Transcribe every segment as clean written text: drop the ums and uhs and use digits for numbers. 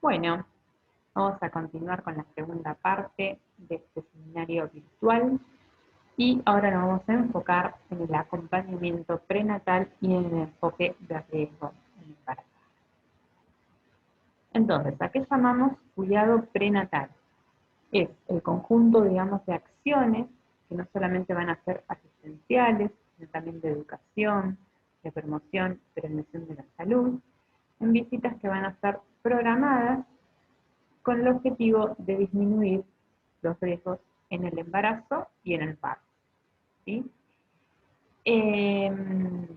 Bueno, vamos a continuar con la segunda parte de este seminario virtual y ahora nos vamos a enfocar en el acompañamiento prenatal y en el enfoque de riesgo en el embarazo. Entonces, ¿a qué llamamos cuidado prenatal? Es el conjunto, digamos, de acciones que no solamente van a ser asistenciales, sino también de educación, de promoción y prevención de la salud, en visitas que van a ser programadas con el objetivo de disminuir los riesgos en el embarazo y en el parto, ¿sí? El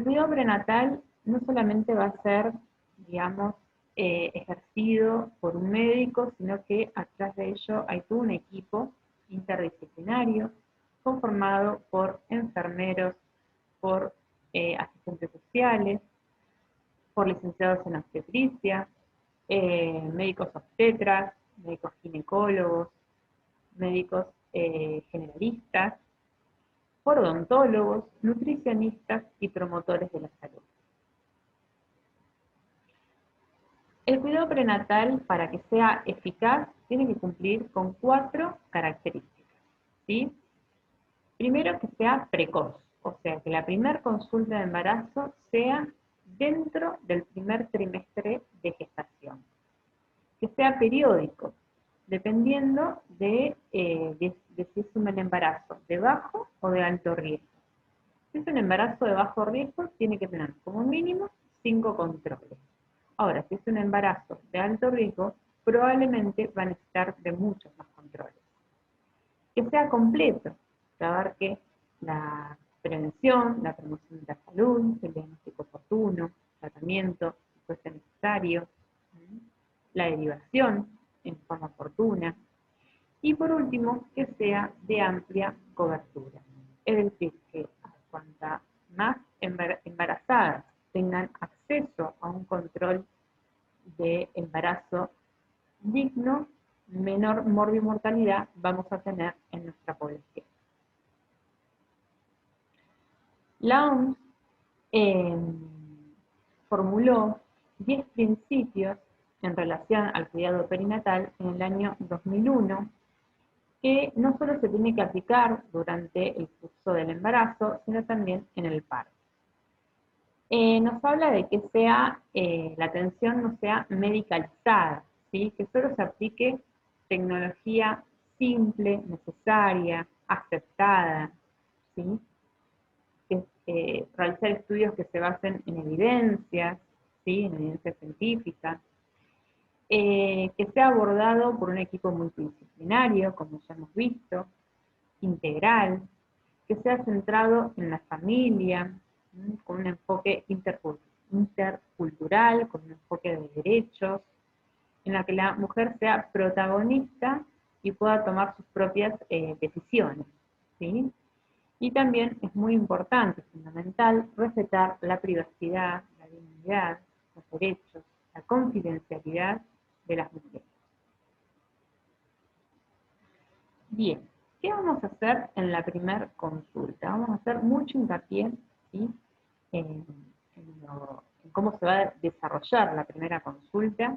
cuidado prenatal no solamente va a ser, digamos, ejercido por un médico, sino que atrás de ello hay todo un equipo interdisciplinario conformado por enfermeros, por asistentes sociales, por licenciados en obstetricia, médicos obstetras, médicos ginecólogos, médicos generalistas, por odontólogos, nutricionistas y promotores de la salud. El cuidado prenatal, para que sea eficaz, tiene que cumplir con 4 características, ¿sí? Primero, que sea precoz, o sea, que la primera consulta de embarazo sea dentro del primer trimestre de gestación. Que sea periódico, dependiendo de si es un embarazo de bajo o de alto riesgo. Si es un embarazo de bajo riesgo, tiene que tener como mínimo 5 controles. Ahora, si es un embarazo de alto riesgo, probablemente va a necesitar de muchos más controles. Que sea completo, que abarque la prevención, la promoción de la salud, el diagnóstico oportuno, tratamiento, si fuese necesario, la derivación en forma oportuna, y por último, que sea de amplia cobertura. Es decir, que cuanta más embarazadas tengan acceso a un control de embarazo digno, menor morbimortalidad vamos a tener en nuestra población. La OMS formuló 10 principios en relación al cuidado perinatal en el año 2001, que no solo se tiene que aplicar durante el curso del embarazo, sino también en el parto. Nos habla de que la atención no sea medicalizada, ¿sí? Que solo se aplique tecnología simple, necesaria, aceptada, ¿sí? Que realizar estudios que se basen en evidencias, ¿sí? En evidencia científica, que sea abordado por un equipo multidisciplinario, como ya hemos visto, integral, que sea centrado en la familia, con un enfoque intercultural, con un enfoque de derechos, en la que la mujer sea protagonista y pueda tomar sus propias decisiones, ¿sí? Y también es muy importante, fundamental, respetar la privacidad, la dignidad, los derechos, la confidencialidad de las mujeres. Bien, ¿qué vamos a hacer en la primera consulta? Vamos a hacer mucho hincapié, ¿sí? en cómo se va a desarrollar la primera consulta.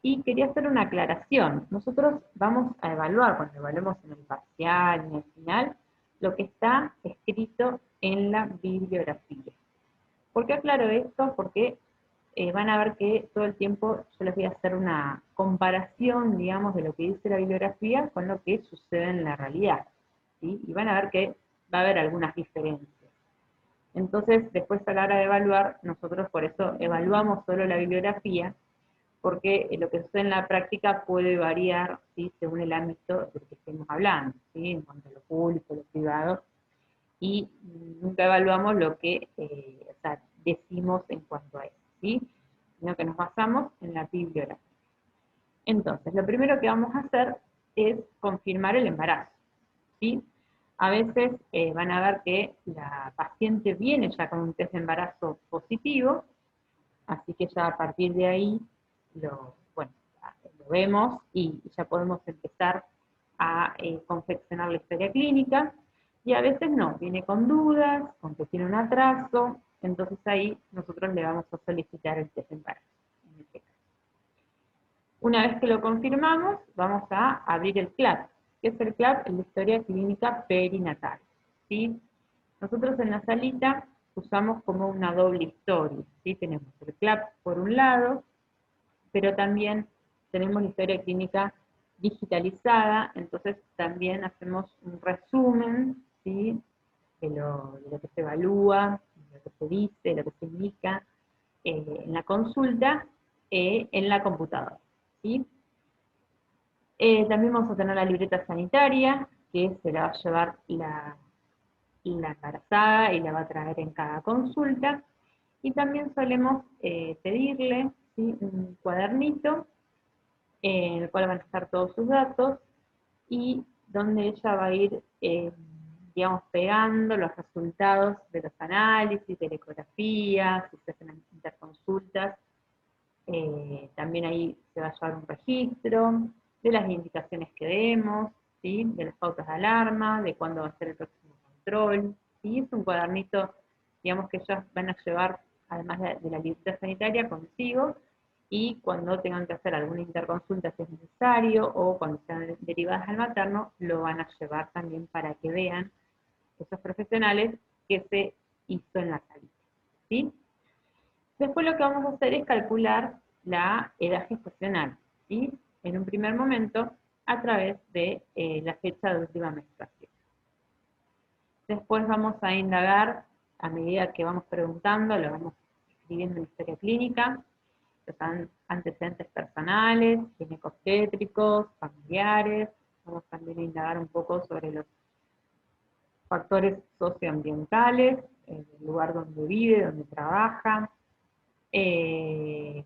Y quería hacer una aclaración. Nosotros vamos a evaluar, cuando evaluemos en el parcial, en el final, lo que está escrito en la bibliografía. ¿Por qué aclaro esto? Porque van a ver que todo el tiempo yo les voy a hacer una comparación, digamos, de lo que dice la bibliografía con lo que sucede en la realidad, ¿sí? Y van a ver que va a haber algunas diferencias. Entonces, después a la hora de evaluar, nosotros por eso evaluamos solo la bibliografía, porque lo que sucede en la práctica puede variar, ¿sí? Según el ámbito del que estemos hablando, ¿sí? En cuanto a lo público, lo privado, y nunca evaluamos lo que decimos en cuanto a eso, ¿sí? Sino que nos basamos en la bibliografía. Entonces, lo primero que vamos a hacer es confirmar el embarazo, ¿sí? A veces van a ver que la paciente viene ya con un test de embarazo positivo, así que ya a partir de ahí lo vemos y ya podemos empezar a confeccionar la historia clínica. Y a veces no, viene con dudas, con que tiene un atraso, entonces ahí nosotros le vamos a solicitar el test de embarazo. En este caso. Una vez que lo confirmamos, vamos a abrir el CLAP. ¿Qué es el CLAP? Es la historia clínica perinatal. ¿Sí? Nosotros en la salita usamos como una doble historia. ¿Sí? Tenemos el CLAP por un lado, pero también tenemos la historia clínica digitalizada, entonces también hacemos un resumen, ¿sí? de lo que se evalúa, de lo que se dice, de lo que se indica en la consulta en la computadora. ¿Sí? También vamos a tener la libreta sanitaria, que se la va a llevar la embarazada y la va a traer en cada consulta. Y también solemos pedirle, ¿sí?, un cuadernito en el cual van a estar todos sus datos y donde ella va a ir, digamos, pegando los resultados de los análisis, de la ecografía, si se hacen interconsultas. También ahí se va a llevar un registro de las indicaciones que demos, ¿sí?, de las pautas de alarma, de cuándo va a ser el próximo control. ¿Sí? Es un cuadernito, digamos, que ellas van a llevar, además de la libreta sanitaria, consigo, y cuando tengan que hacer alguna interconsulta si es necesario, o cuando sean derivadas al materno, lo van a llevar también para que vean esos profesionales que se hizo en la salita. ¿Sí? Después lo que vamos a hacer es calcular la edad gestacional, ¿sí?, en un primer momento a través de la fecha de última menstruación. Después vamos a indagar, a medida que vamos preguntando, lo vamos escribiendo en la historia clínica, los antecedentes personales, ginecobstétricos, familiares. Vamos también a indagar un poco sobre los factores socioambientales, el lugar donde vive, donde trabaja,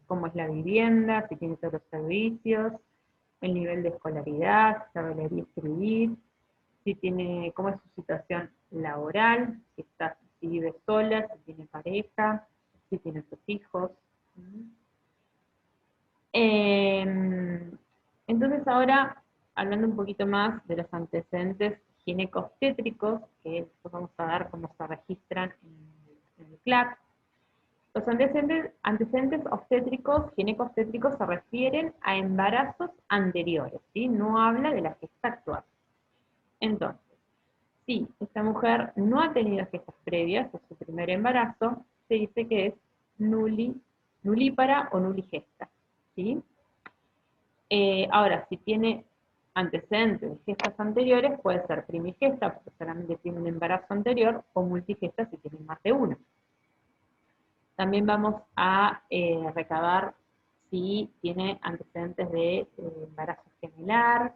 cómo es la vivienda, si tiene todos los servicios, el nivel de escolaridad, si sabe leer y escribir, si tiene, cómo es su situación laboral, si vive sola, si tiene pareja, si tiene sus hijos. Entonces ahora, hablando un poquito más de los antecedentes ginecobstétricos, que después vamos a ver cómo se registran en el CLAP. Los antecedentes obstétricos, ginecobstétricos, se refieren a embarazos anteriores, ¿sí? No habla de la gesta actual. Entonces, si esta mujer no ha tenido gestas previas a su primer embarazo, se dice que es nulípara o nuligesta, ¿sí? Ahora, si tiene antecedentes de gestas anteriores, puede ser primigesta, porque solamente tiene un embarazo anterior, o multigesta si tiene más de uno. También vamos a recabar si tiene antecedentes de embarazo gemelar,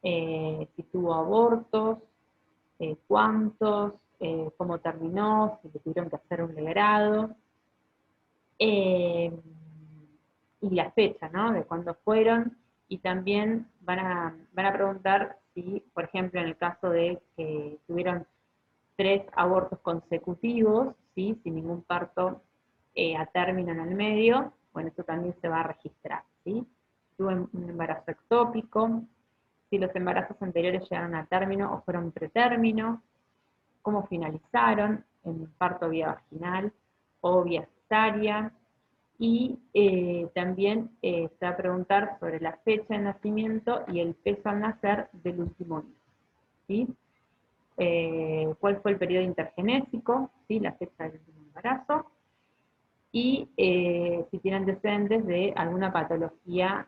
si tuvo abortos, cuántos, cómo terminó, si le tuvieron que hacer un legrado, y la fecha, ¿no?, de cuándo fueron, y también van a preguntar si, por ejemplo, en el caso de que tuvieron 3 abortos consecutivos, ¿sí?, sin ningún parto a término en el medio, bueno, eso también se va a registrar, ¿sí? Tuve un embarazo ectópico, si los embarazos anteriores llegaron a término o fueron pretérmino, cómo finalizaron, en parto vía vaginal o vía cesárea, y también se va a preguntar sobre la fecha de nacimiento y el peso al nacer del último hijo, ¿sí? Cuál fue el periodo intergenésico, ¿sí?, la fecha del último embarazo, y si tiene antecedentes de alguna patología,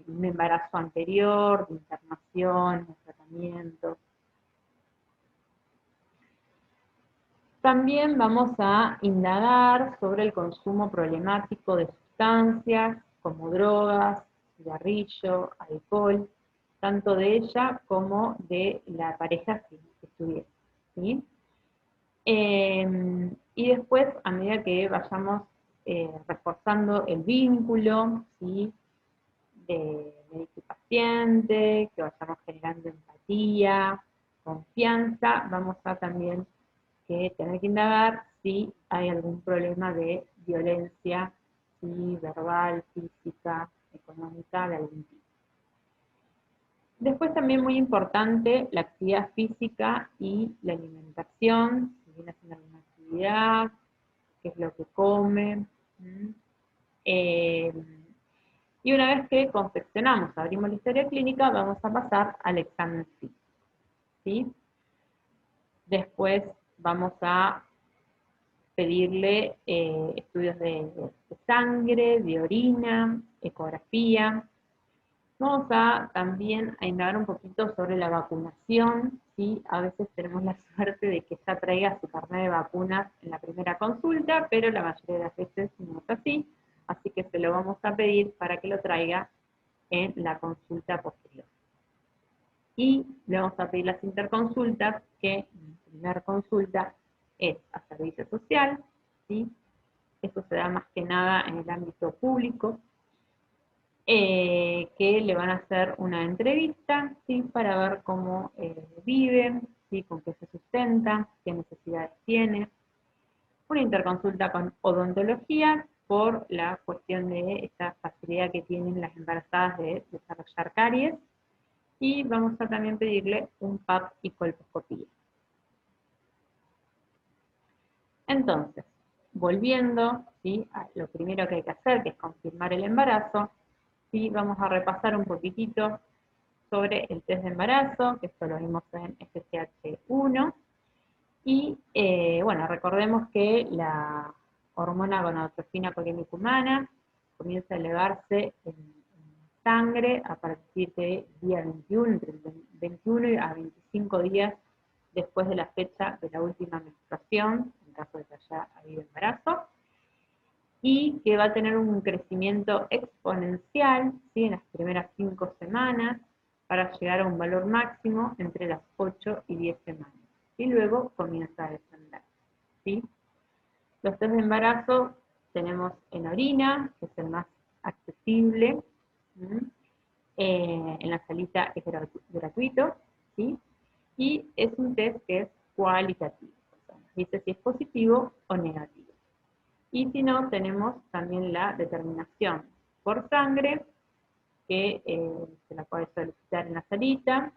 un embarazo anterior, de internación, de tratamiento. También vamos a indagar sobre el consumo problemático de sustancias como drogas, cigarrillo, alcohol, tanto de ella como de la pareja que estuviera, ¿sí? Y después, a medida que vayamos reforzando el vínculo, ¿sí?, de médico y paciente, que vayamos generando empatía, confianza, vamos a también tener que indagar si hay algún problema de violencia, ¿sí?, verbal, física, económica, de algún tipo. Después también muy importante la actividad física y la alimentación, si viene haciendo alguna actividad, qué es lo que come. Eh, y una vez que confeccionamos, abrimos la historia clínica, vamos a pasar al examen físico, ¿sí? Después vamos a pedirle estudios de sangre, de orina, ecografía. Vamos a también a indagar un poquito sobre la vacunación, ¿sí? A veces tenemos la suerte de que ya traiga su carnet de vacunas en la primera consulta, pero la mayoría de las veces no es así que se lo vamos a pedir para que lo traiga en la consulta posterior. Y le vamos a pedir las interconsultas, que en primera consulta es a servicio social, ¿sí? Esto se da más que nada en el ámbito público, que le van a hacer una entrevista, ¿sí? Para ver cómo vive, ¿sí? Con qué se sustenta, qué necesidades tiene. Una interconsulta con odontología por la cuestión de esta facilidad que tienen las embarazadas de desarrollar caries. Y vamos a también pedirle un PAP y colposcopía. Entonces, volviendo, ¿sí? A lo primero que hay que hacer, que es confirmar el embarazo, ¿sí? Vamos a repasar un poquitito sobre el test de embarazo, que esto lo vimos en FSH1. Y bueno, recordemos que la hormona gonadotropina colinérica humana comienza a elevarse en sangre a partir de día 21, entre 21 a 25 días después de la fecha de la última menstruación, en caso de que haya habido embarazo, y que va a tener un crecimiento exponencial, ¿sí? En las primeras 5 semanas, para llegar a un valor máximo entre las 8 y 10 semanas. Y luego comienza a descender, ¿sí? Los test de embarazo tenemos en orina, que es el más accesible, en la salita es gratuito, ¿sí? Y es un test que es cualitativo, o sea, nos dice si es positivo o negativo. Y si no, tenemos también la determinación por sangre, que se la puede solicitar en la salita,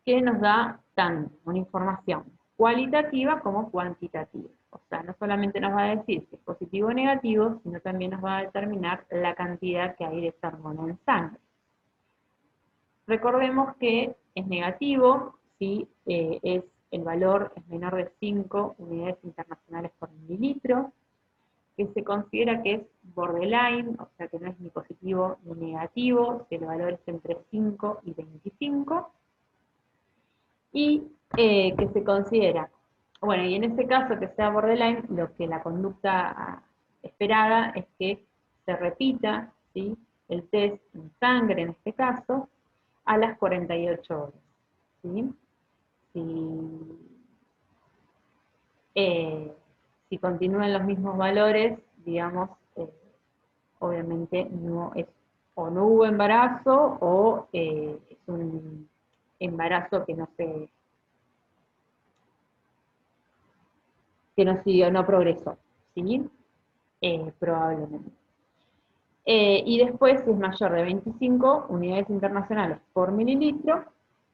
que nos da tanto una información cualitativa como cuantitativa. O sea, no solamente nos va a decir si es positivo o negativo, sino también nos va a determinar la cantidad que hay de esa hormona en sangre. Recordemos que es negativo si el valor es menor de 5 unidades internacionales por mililitro, que se considera que es borderline, o sea que no es ni positivo ni negativo, si el valor es entre 5 y 25, y que se considera, bueno, y en este caso que sea borderline, lo que la conducta esperada es que se repita, ¿sí? El test en sangre en este caso, a las 48 horas, ¿sí? Si continúan los mismos valores, digamos, obviamente no es, o no hubo embarazo, o es un embarazo que no siguió, no progresó, ¿sí? Probablemente. Y después, si es mayor de 25 unidades internacionales por mililitro,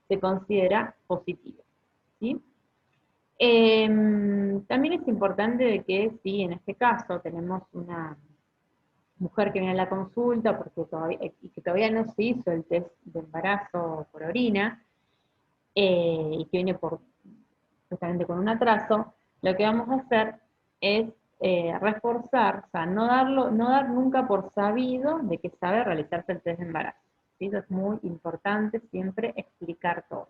se considera positivo, ¿sí? También es importante de que si en este caso tenemos una mujer que viene a la consulta y que todavía no se hizo el test de embarazo por orina, y que viene justamente con un atraso, lo que vamos a hacer es reforzar, o sea, no dar nunca por sabido de que sabe realizarse el test de embarazo. ¿Sí? Eso es muy importante, siempre explicar todo.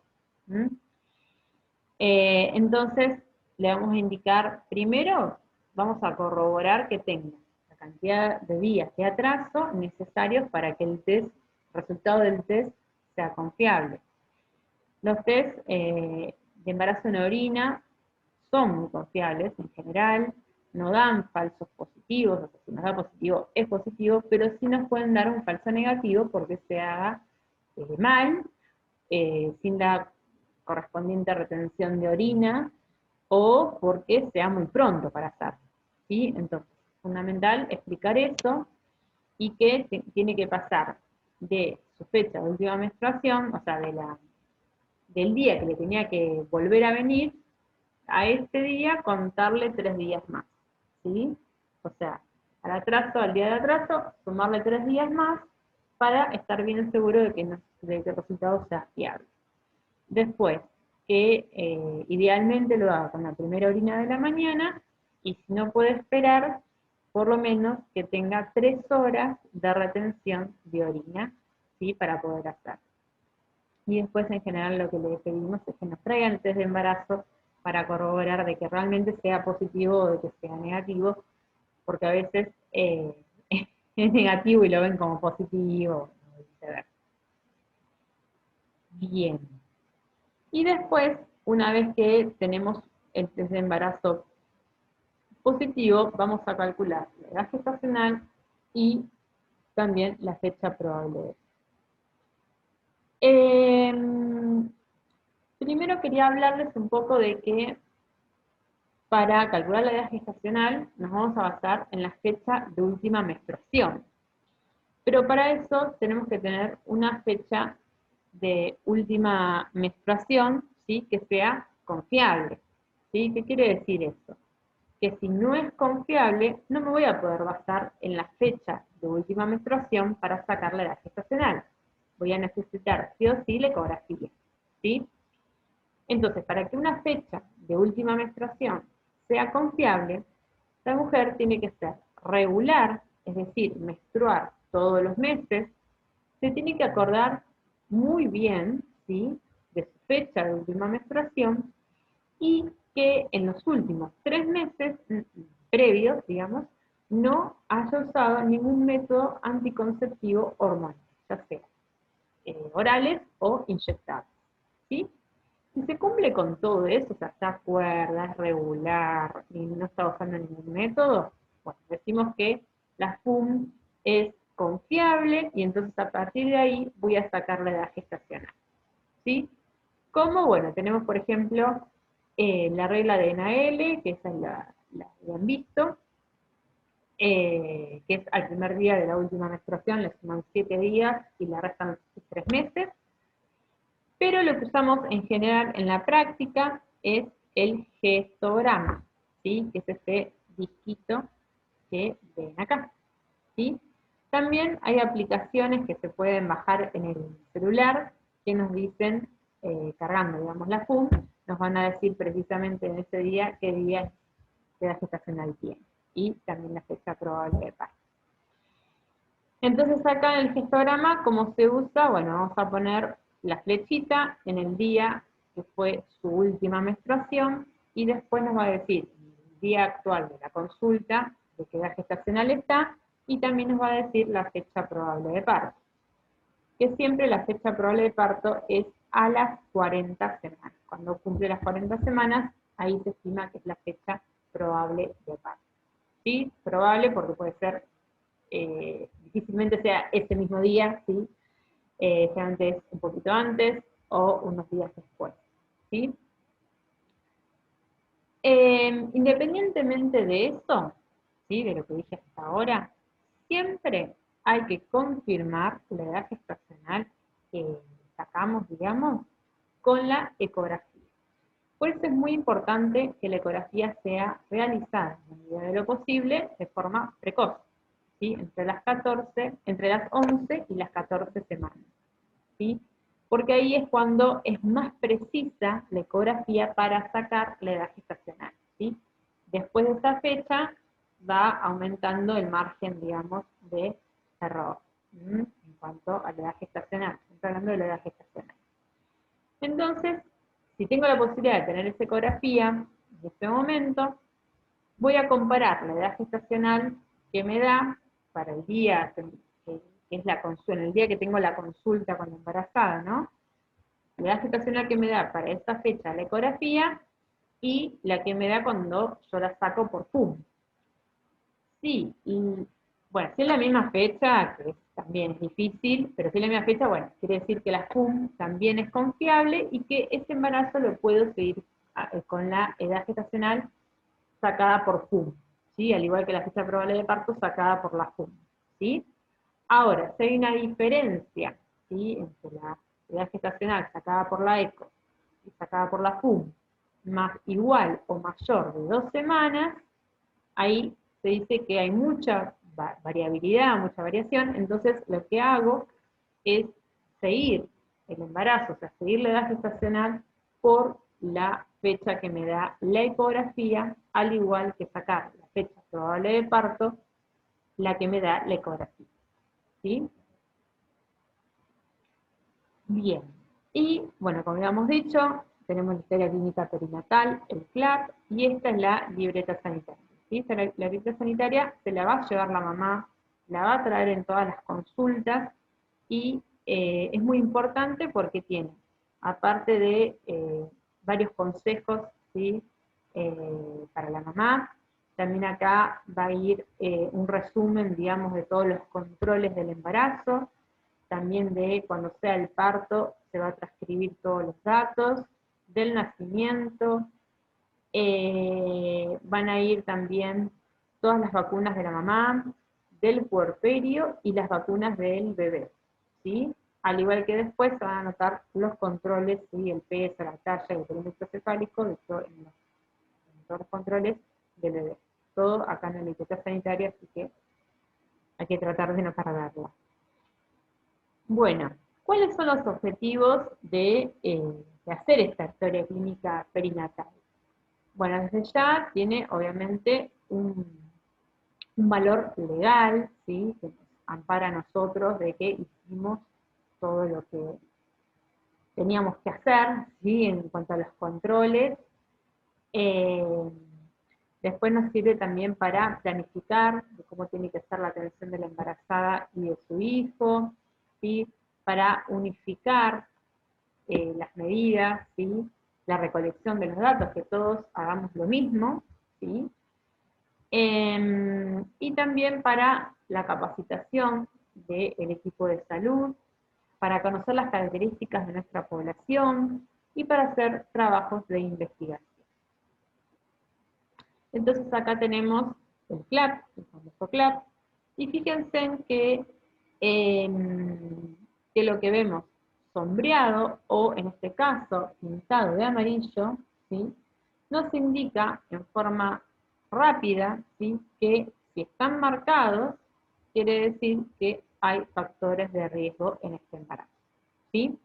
Entonces, le vamos a indicar, primero, vamos a corroborar que tenga la cantidad de días de atraso necesarios para que el resultado del test sea confiable. Los test de embarazo en orina son muy confiables en general, no dan falsos positivos, o sea, si nos da positivo es positivo, pero sí nos pueden dar un falso negativo porque se haga mal, sin la correspondiente retención de orina, o porque sea muy pronto para hacer, ¿sí? Entonces, es fundamental explicar eso, y que tiene que pasar de su fecha de última menstruación, o sea, del día que le tenía que volver a venir, a este día contarle 3 días más, ¿sí? O sea, al día de atraso, sumarle 3 días más para estar bien seguro de que, de que el resultado sea fiable. Después, que idealmente lo haga con la primera orina de la mañana, y si no puede esperar, por lo menos que tenga 3 horas de retención de orina, ¿sí? Para poder hacer. Y después, en general, lo que le pedimos es que nos traigan el test de embarazo para corroborar de que realmente sea positivo o de que sea negativo, porque a veces es negativo y lo ven como positivo, o viceversa. Bien. Y después, una vez que tenemos el test de embarazo positivo, vamos a calcular la edad gestacional y también la fecha probable de. Primero quería hablarles un poco de que para calcular la edad gestacional nos vamos a basar en la fecha de última menstruación. Pero para eso tenemos que tener una fecha de última menstruación, ¿sí? Que sea confiable. ¿Sí? ¿Qué quiere decir eso? Que si no es confiable, no me voy a poder basar en la fecha de última menstruación para sacar la edad gestacional. Voy a necesitar sí o sí la ecografía. ¿Sí? Entonces, para que una fecha de última menstruación sea confiable, la mujer tiene que ser regular, es decir, menstruar todos los meses, se tiene que acordar muy bien, ¿sí?, de su fecha de última menstruación, y que en los últimos 3 meses previos, digamos, no haya usado ningún método anticonceptivo hormonal, ya sea orales o inyectables, ¿sí? Si se cumple con todo eso, o sea, se acuerda, es regular y no está usando ningún método, bueno, decimos que la FUM es confiable y entonces a partir de ahí voy a sacar la edad gestacional. ¿Sí? Como, bueno, tenemos por ejemplo la regla de NAL, que esa la han visto, que es al primer día de la última menstruación, le suman 7 días y le restan 3 meses. Pero lo que usamos en general en la práctica es el gestograma, ¿sí? Que es este disquito que ven acá, ¿sí? También hay aplicaciones que se pueden bajar en el celular que nos dicen, cargando, digamos, la FUM, nos van a decir precisamente en ese día qué día de la gestacional tiene, y también la fecha probable de parto. Entonces acá en el gestograma, ¿cómo se usa? Bueno, vamos a poner la flechita en el día que fue su última menstruación, y después nos va a decir el día actual de la consulta, de qué edad gestacional está, y también nos va a decir la fecha probable de parto. Que siempre la fecha probable de parto es a las 40 semanas. Cuando cumple las 40 semanas, ahí se estima que es la fecha probable de parto. ¿Sí? Probable porque puede ser, difícilmente sea ese mismo día, ¿sí? Generalmente es un poquito antes o unos días después, ¿sí? Independientemente de eso, ¿sí?, de lo que dije hasta ahora, siempre hay que confirmar la edad gestacional que sacamos, digamos, con la ecografía. Por eso es muy importante que la ecografía sea realizada, en la medida de lo posible, de forma precoz, ¿sí? Entre las 11 y las 14 semanas, ¿sí? Porque ahí es cuando es más precisa la ecografía para sacar la edad gestacional, ¿sí? Después de esta fecha va aumentando el margen, digamos, de error en cuanto a la edad gestacional. Estoy hablando de la edad gestacional. Entonces, si tengo la posibilidad de tener esa ecografía en este momento, voy a comparar la edad gestacional que me da para el día que es la consulta, el día que tengo la consulta con la embarazada, ¿no? La edad gestacional que me da para esta fecha la ecografía y la que me da cuando yo la saco por FUM. Sí, y bueno, si es la misma fecha, que también es difícil, pero si es la misma fecha, bueno, quiere decir que la FUM también es confiable y que ese embarazo lo puedo seguir con la edad gestacional sacada por FUM, ¿sí? Al igual que la fecha probable de parto sacada por la FUM, ¿sí? Ahora, si hay una diferencia, ¿sí?, entre la edad gestacional sacada por la ECO y sacada por la FUM, más igual o mayor de 2 semanas, ahí se dice que hay mucha variabilidad, mucha variación, entonces lo que hago es seguir el embarazo, o sea, seguir la edad gestacional por la fecha que me da la ecografía, al igual que sacar la fecha probable de parto, la que me da la ecografía. ¿Sí? Bien. Y, bueno, como habíamos dicho, tenemos la historia clínica perinatal, el CLAP, y esta es la libreta sanitaria. ¿Sí? La libreta sanitaria se la va a llevar la mamá, la va a traer en todas las consultas, y es muy importante porque tiene, aparte de varios consejos, ¿sí? Para la mamá, también acá va a ir un resumen, digamos, de todos los controles del embarazo, también de cuando sea el parto, se va a transcribir todos los datos, del nacimiento, van a ir también todas las vacunas de la mamá, del puerperio y las vacunas del bebé, ¿sí? Al igual que después se van a anotar los controles, ¿sí? El peso, la talla, el perímetro cefálico, en todos los controles del bebé. Todo acá en la libreta sanitaria, así que hay que tratar de no perderla. Bueno, ¿cuáles son los objetivos de hacer esta historia clínica perinatal? Bueno, desde ya tiene obviamente un valor legal, ¿sí? Que nos ampara a nosotros de que hicimos todo lo que teníamos que hacer, ¿sí? En cuanto a los controles. Después nos sirve también para planificar de cómo tiene que ser la atención de la embarazada y de su hijo, ¿sí? Para unificar las medidas, ¿sí? La recolección de los datos, que todos hagamos lo mismo, ¿sí? Y también para la capacitación del equipo de salud, para conocer las características de nuestra población y para hacer trabajos de investigación. Entonces acá tenemos el CLAP, el famoso CLAP, y fíjense en que lo que vemos sombreado, o en este caso pintado de amarillo, ¿sí? Nos indica en forma rápida, ¿sí? Que si están marcados, quiere decir que hay factores de riesgo en este embarazo, ¿sí?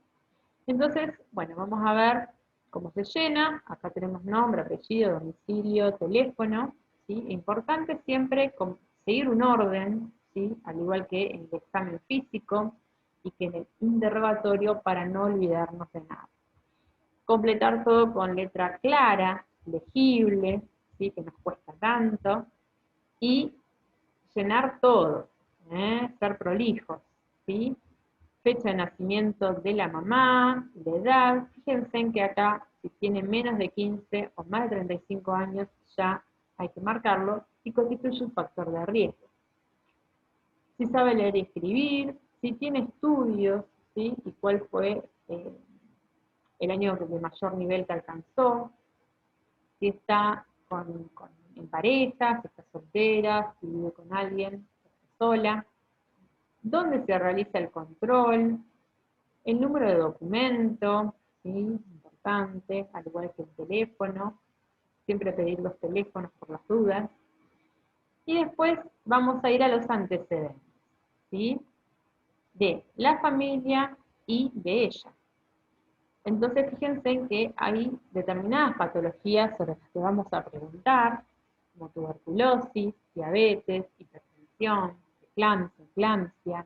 Entonces, bueno, vamos a ver cómo se llena. Acá tenemos nombre, apellido, domicilio, teléfono, ¿sí? Importante siempre seguir un orden, ¿sí? Al igual que en el examen físico y que en el interrogatorio, para no olvidarnos de nada. Completar todo con letra clara, legible, ¿sí? Que nos cuesta tanto, y llenar todo, ser prolijos, ¿sí? Fecha de nacimiento de la mamá, la edad, fíjense en que acá, si tiene menos de 15 o más de 35 años, ya hay que marcarlo, y constituye un factor de riesgo. Si sabe leer y escribir, si tiene estudios, ¿sí? Y cuál fue el año de mayor nivel que alcanzó, si está en pareja, si está soltera, si vive con alguien, si está sola, dónde se realiza el control, el número de documento, ¿sí? Importante, al igual que el teléfono, siempre pedir los teléfonos por las dudas. Y después vamos a ir a los antecedentes, ¿sí? De la familia y de ella. Entonces fíjense en que hay determinadas patologías sobre las que vamos a preguntar, como tuberculosis, diabetes, hipertensión, eclampsia,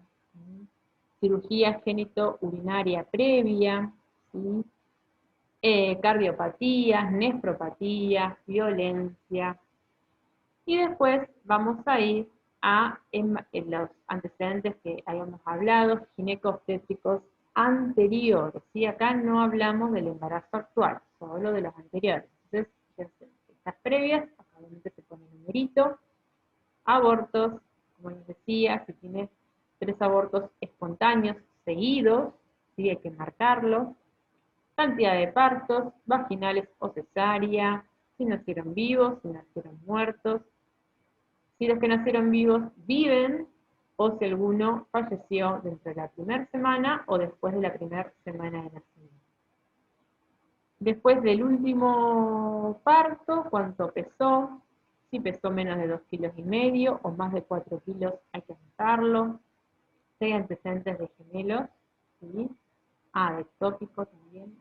cirugía genitourinaria previa, ¿sí? Cardiopatías, nefropatías, violencia. Y después vamos a ir en los antecedentes que habíamos hablado, ginecobstétricos anteriores. ¿Sí? Acá no hablamos del embarazo actual, solo de los anteriores. Entonces, fíjense, estas previas, acá obviamente se pone el numerito. Abortos, como les decía, si tiene 3 abortos espontáneos seguidos, ¿sí? Hay que marcarlo. Cantidad de partos, vaginales o cesárea, si nacieron vivos, si nacieron muertos, si los que nacieron vivos viven, o si alguno falleció dentro de la primera semana o después de la primera semana de nacimiento. Después del último parto, cuánto pesó, Si pesó menos de 2,5 kilos o más de 4 kilos, hay que anotarlo. Si hay antecedentes de gemelos, ¿sí? De ectópico también.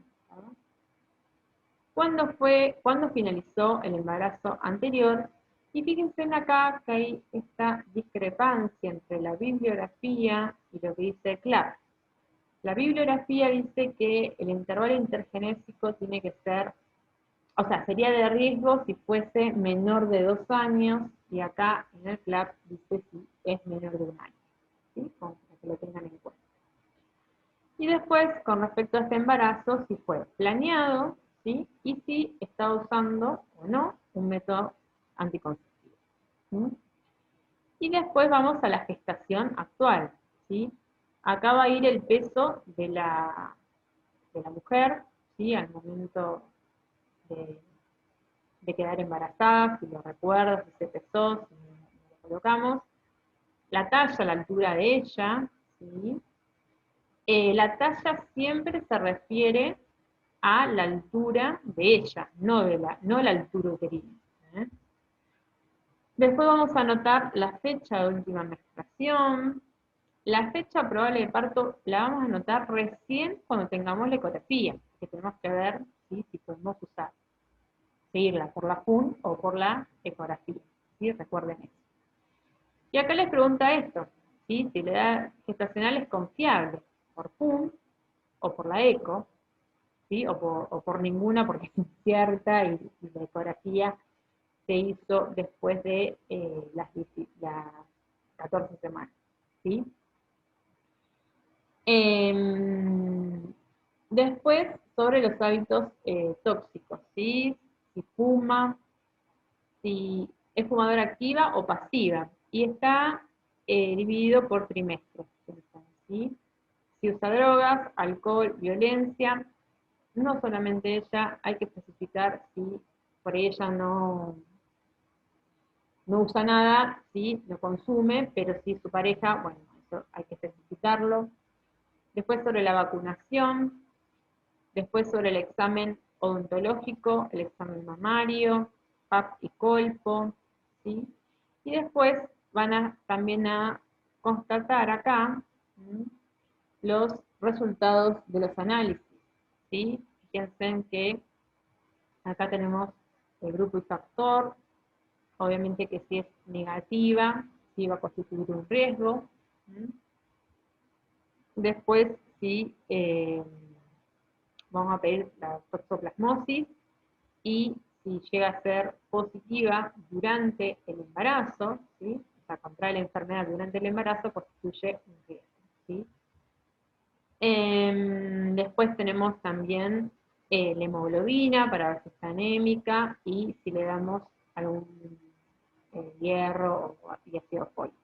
¿Cuándo finalizó el embarazo anterior? Y fíjense acá que hay esta discrepancia entre la bibliografía y lo que dice CLAP. La bibliografía dice que el intervalo intergenésico tiene que ser, o sea, sería de riesgo si fuese menor de 2 años, y acá en el CLAP dice si es menor de 1 año, ¿sí? Para que lo tengan en cuenta. Y después, con respecto a este embarazo, si fue planeado, ¿sí? Y si está usando o no un método anticonceptivo, ¿sí? Y después vamos a la gestación actual, ¿sí? Acá va a ir el peso de la mujer, ¿sí? Al momento de, quedar embarazada, si lo recuerda, si se pesó, si no lo colocamos. La talla, la altura de ella, ¿sí? La talla siempre se refiere a la altura de ella, no la altura uterina. ¿Eh? Después vamos a anotar la fecha de última menstruación. La fecha probable de parto la vamos a anotar recién cuando tengamos la ecografía, que tenemos que ver, ¿sí? Si podemos usar, seguirla por la FUN o por la ecografía, ¿sí? Recuerden eso. Y acá les pregunta esto, ¿sí? Si la edad gestacional es confiable, por FUN o por la eco, ¿sí? O por ninguna porque es incierta y la ecografía se hizo después de las 14 semanas, ¿sí? Después, sobre los hábitos tóxicos, ¿sí? Si fuma, si es fumadora activa o pasiva, y está dividido por trimestres, ¿sí? Si usa drogas, alcohol, violencia, no solamente ella, hay que especificar si por ella no usa nada, ¿sí? No consume, pero si su pareja, bueno, eso hay que especificarlo. Después sobre la vacunación, después sobre el examen odontológico, el examen mamario, PAP y colpo, ¿sí? Y después van también a constatar acá los resultados de los análisis, ¿sí? Fíjense que acá tenemos el grupo y factor, obviamente que si es negativa, sí va a constituir un riesgo. Después, sí, vamos a pedir la toxoplasmosis, y si llega a ser positiva durante el embarazo, ¿sí? O sea, contrae la enfermedad durante el embarazo, constituye un riesgo, ¿sí? Después tenemos también la hemoglobina para ver si está anémica y si le damos algún hierro y ácido fólico.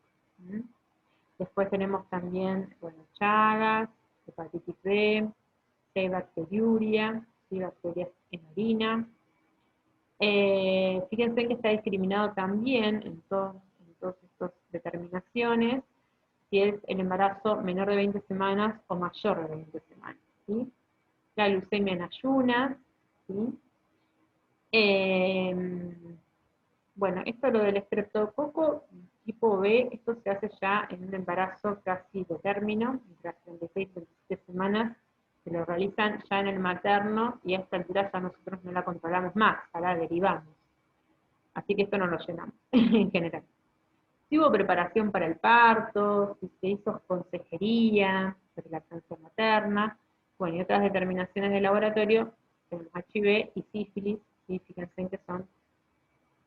Después tenemos también, bueno, Chagas, hepatitis B, bacteriuria, bacterias en orina. Fíjense que está discriminado también en todas estas determinaciones si es el embarazo menor de 20 semanas o mayor de 20 semanas, ¿sí? La glucemia en ayunas, ¿sí? Bueno, esto lo del estreptococo tipo B, esto se hace ya en un embarazo casi de término, entre las 36 y 37 semanas, se lo realizan ya en el materno y a esta altura ya nosotros no la controlamos más, ya la derivamos. Así que esto no lo llenamos en general. Si hubo preparación para el parto, si se hizo consejería sobre lactancia materna, bueno, y otras determinaciones de laboratorio, tenemos HIV y sífilis, ¿sí? Fíjense que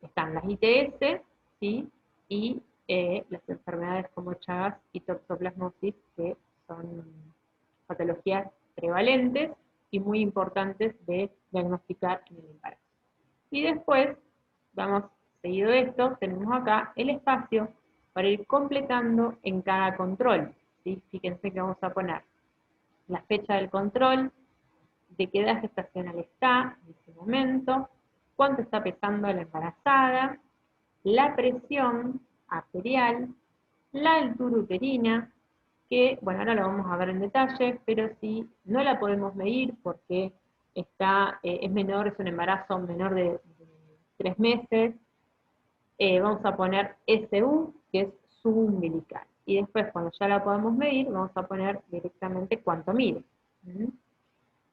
están las ITS, ¿sí? Y las enfermedades como Chagas y toxoplasmosis, que son patologías prevalentes y muy importantes de diagnosticar en el embarazo. Y después, vamos seguido de esto, tenemos acá el espacio para ir completando en cada control, ¿sí? Fíjense que vamos a poner la fecha del control, de qué edad gestacional está en ese momento, cuánto está pesando la embarazada, la presión arterial, la altura uterina, que, bueno, ahora lo vamos a ver en detalle, pero si no la podemos medir porque es menor, es un embarazo menor de 3 meses, vamos a poner SU, que es subumbilical. Y después, cuando ya la podemos medir, vamos a poner directamente cuánto mide. ¿Mm?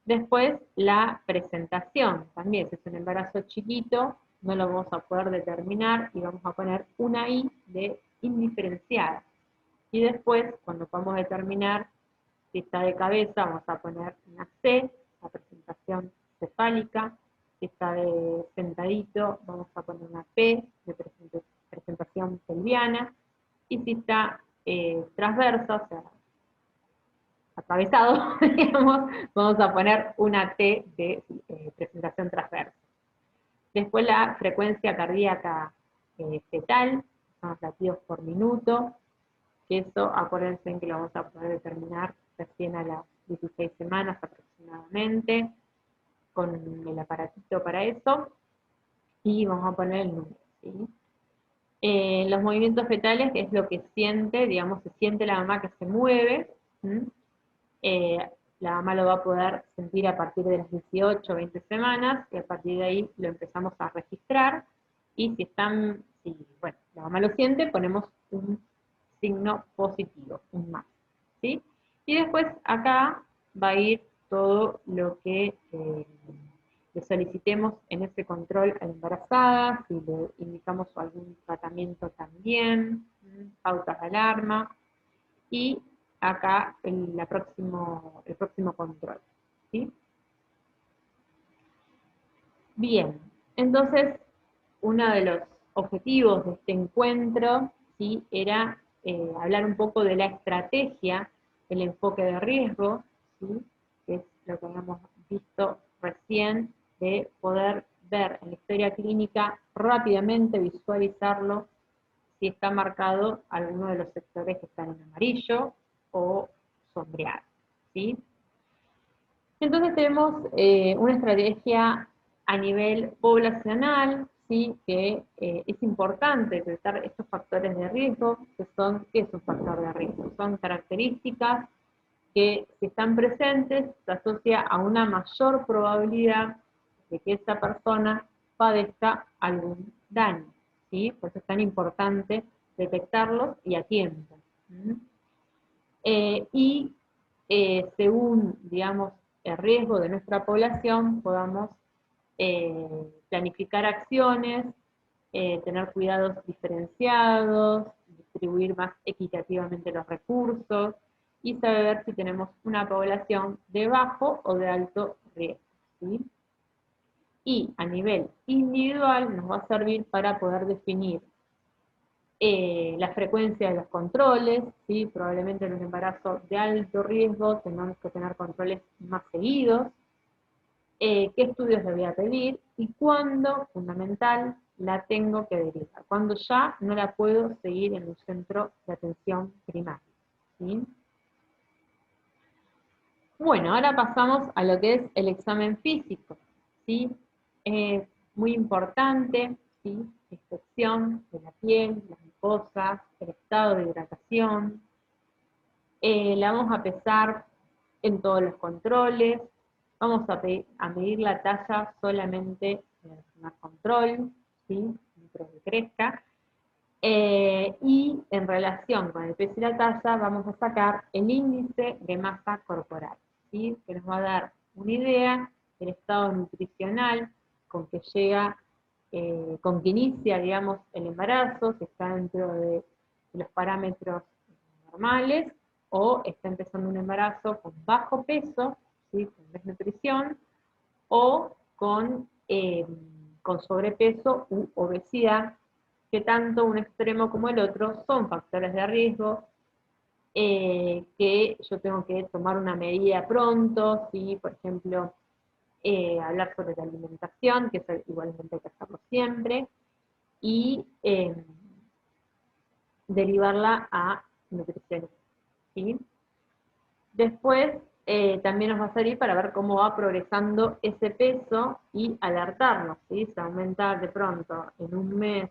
Después, la presentación. También, si es un embarazo chiquito, no lo vamos a poder determinar y vamos a poner una I de indiferenciada. Y después, cuando podamos determinar si está de cabeza, vamos a poner una C, la presentación cefálica. Si está de sentadito, vamos a poner una P, de presentación pelviana. Y si está transversa, o sea, atravesado, digamos, vamos a poner una T de presentación transversa. Después la frecuencia cardíaca fetal, son los latidos por minuto, que eso acuérdense en que lo vamos a poder determinar recién a las 16 semanas aproximadamente, con el aparatito para eso, y vamos a poner el número, ¿sí? Los movimientos fetales es lo que siente, digamos, se siente la mamá que se mueve, eh, la mamá lo va a poder sentir a partir de las 18 o 20 semanas, y a partir de ahí lo empezamos a registrar, y si bueno, la mamá lo siente, ponemos un signo positivo, un más, ¿sí? Y después acá va a ir todo lo que le solicitemos en ese control a la embarazada, si le indicamos algún tratamiento también, pautas de alarma, y acá el próximo control, ¿sí? Bien, entonces uno de los objetivos de este encuentro, ¿sí?, era hablar un poco de la estrategia, el enfoque de riesgo, ¿sí?, que es lo que habíamos visto recién, de poder ver en la historia clínica rápidamente, visualizarlo, si está marcado alguno de los sectores que están en amarillo o sombreado, ¿sí? Entonces tenemos una estrategia a nivel poblacional, ¿sí?, que es importante detectar estos factores de riesgo, que son, ¿qué es un factor de riesgo? Son características que, si están presentes, se asocia a una mayor probabilidad de que esa persona padezca algún daño, ¿sí? Por eso es tan importante detectarlos y a tiempo. ¿Mm? Según, digamos, el riesgo de nuestra población, podamos planificar acciones, tener cuidados diferenciados, distribuir más equitativamente los recursos y saber si tenemos una población de bajo o de alto riesgo, ¿sí? Y a nivel individual nos va a servir para poder definir la frecuencia de los controles, ¿sí? Probablemente en un embarazo de alto riesgo tengamos que tener controles más seguidos, qué estudios le voy a pedir y cuándo, fundamental, la tengo que derivar, cuando ya no la puedo seguir en un centro de atención primaria, ¿sí? Bueno, ahora pasamos a lo que es el examen físico, ¿sí? Es muy importante, ¿sí?, inspección de la piel, las mucosas, el estado de hidratación. La vamos a pesar en todos los controles. Vamos a medir la talla solamente en el primer control, ¿sí?, mientras que crezca. Y en relación con el peso y la talla, vamos a sacar el índice de masa corporal, ¿sí?, que nos va a dar una idea del estado nutricional con que llega, con que inicia, digamos, el embarazo, si está dentro de los parámetros normales, o está empezando un embarazo con bajo peso, ¿sí?, con desnutrición, o con sobrepeso u obesidad, que tanto un extremo como el otro son factores de riesgo, que yo tengo que tomar una medida pronto, ¿sí? Por ejemplo, hablar sobre la alimentación, que eso igualmente hay que hacerlo siempre, y derivarla a nutrición, ¿sí? Después también nos va a salir para ver cómo va progresando ese peso y alertarnos, ¿sí? Si aumenta de pronto en un mes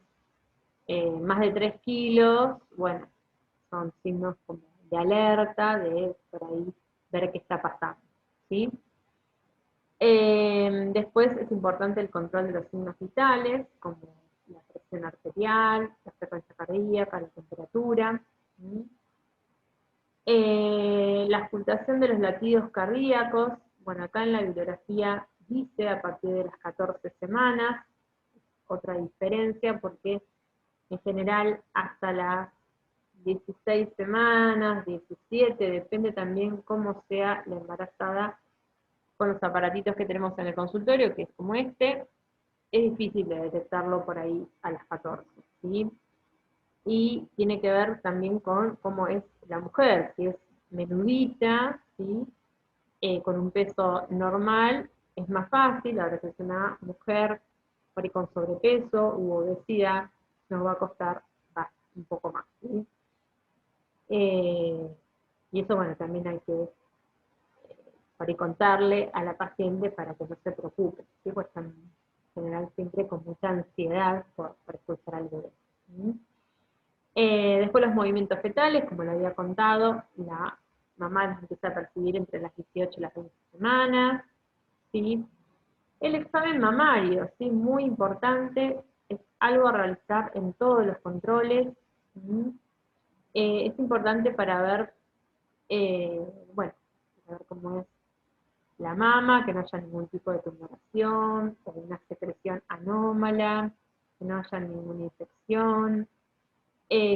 más de 3 kilos, bueno, son signos como de alerta, de por ahí ver qué está pasando, ¿sí? Después es importante el control de los signos vitales, como la presión arterial, la frecuencia cardíaca, la temperatura. La ocultación de los latidos cardíacos, bueno, acá en la bibliografía dice a partir de las 14 semanas, otra diferencia porque en general hasta las 16 semanas, 17, depende también cómo sea la embarazada con los aparatitos que tenemos en el consultorio, que es como este, es difícil de detectarlo por ahí a las 14, ¿sí? Y tiene que ver también con cómo es la mujer, si es menudita, ¿sí? Con un peso normal, es más fácil. Ahora si es una mujer por ahí con sobrepeso u obesidad, nos va a costar un poco más, ¿sí? Y eso, bueno, también hay que por ahí contarle a la paciente para que no se preocupe, ¿sí? Pues están en general siempre con mucha ansiedad por expulsar al bebé, ¿sí? Después los movimientos fetales, como lo había contado, la mamá los empieza a percibir entre las 18 y las 20 semanas, ¿sí? El examen mamario, ¿sí? Muy importante, es algo a realizar en todos los controles, ¿sí? Es importante para ver, bueno, para ver cómo es la mama, que no haya ningún tipo de tumoración, o una secreción anómala, que no haya ninguna infección,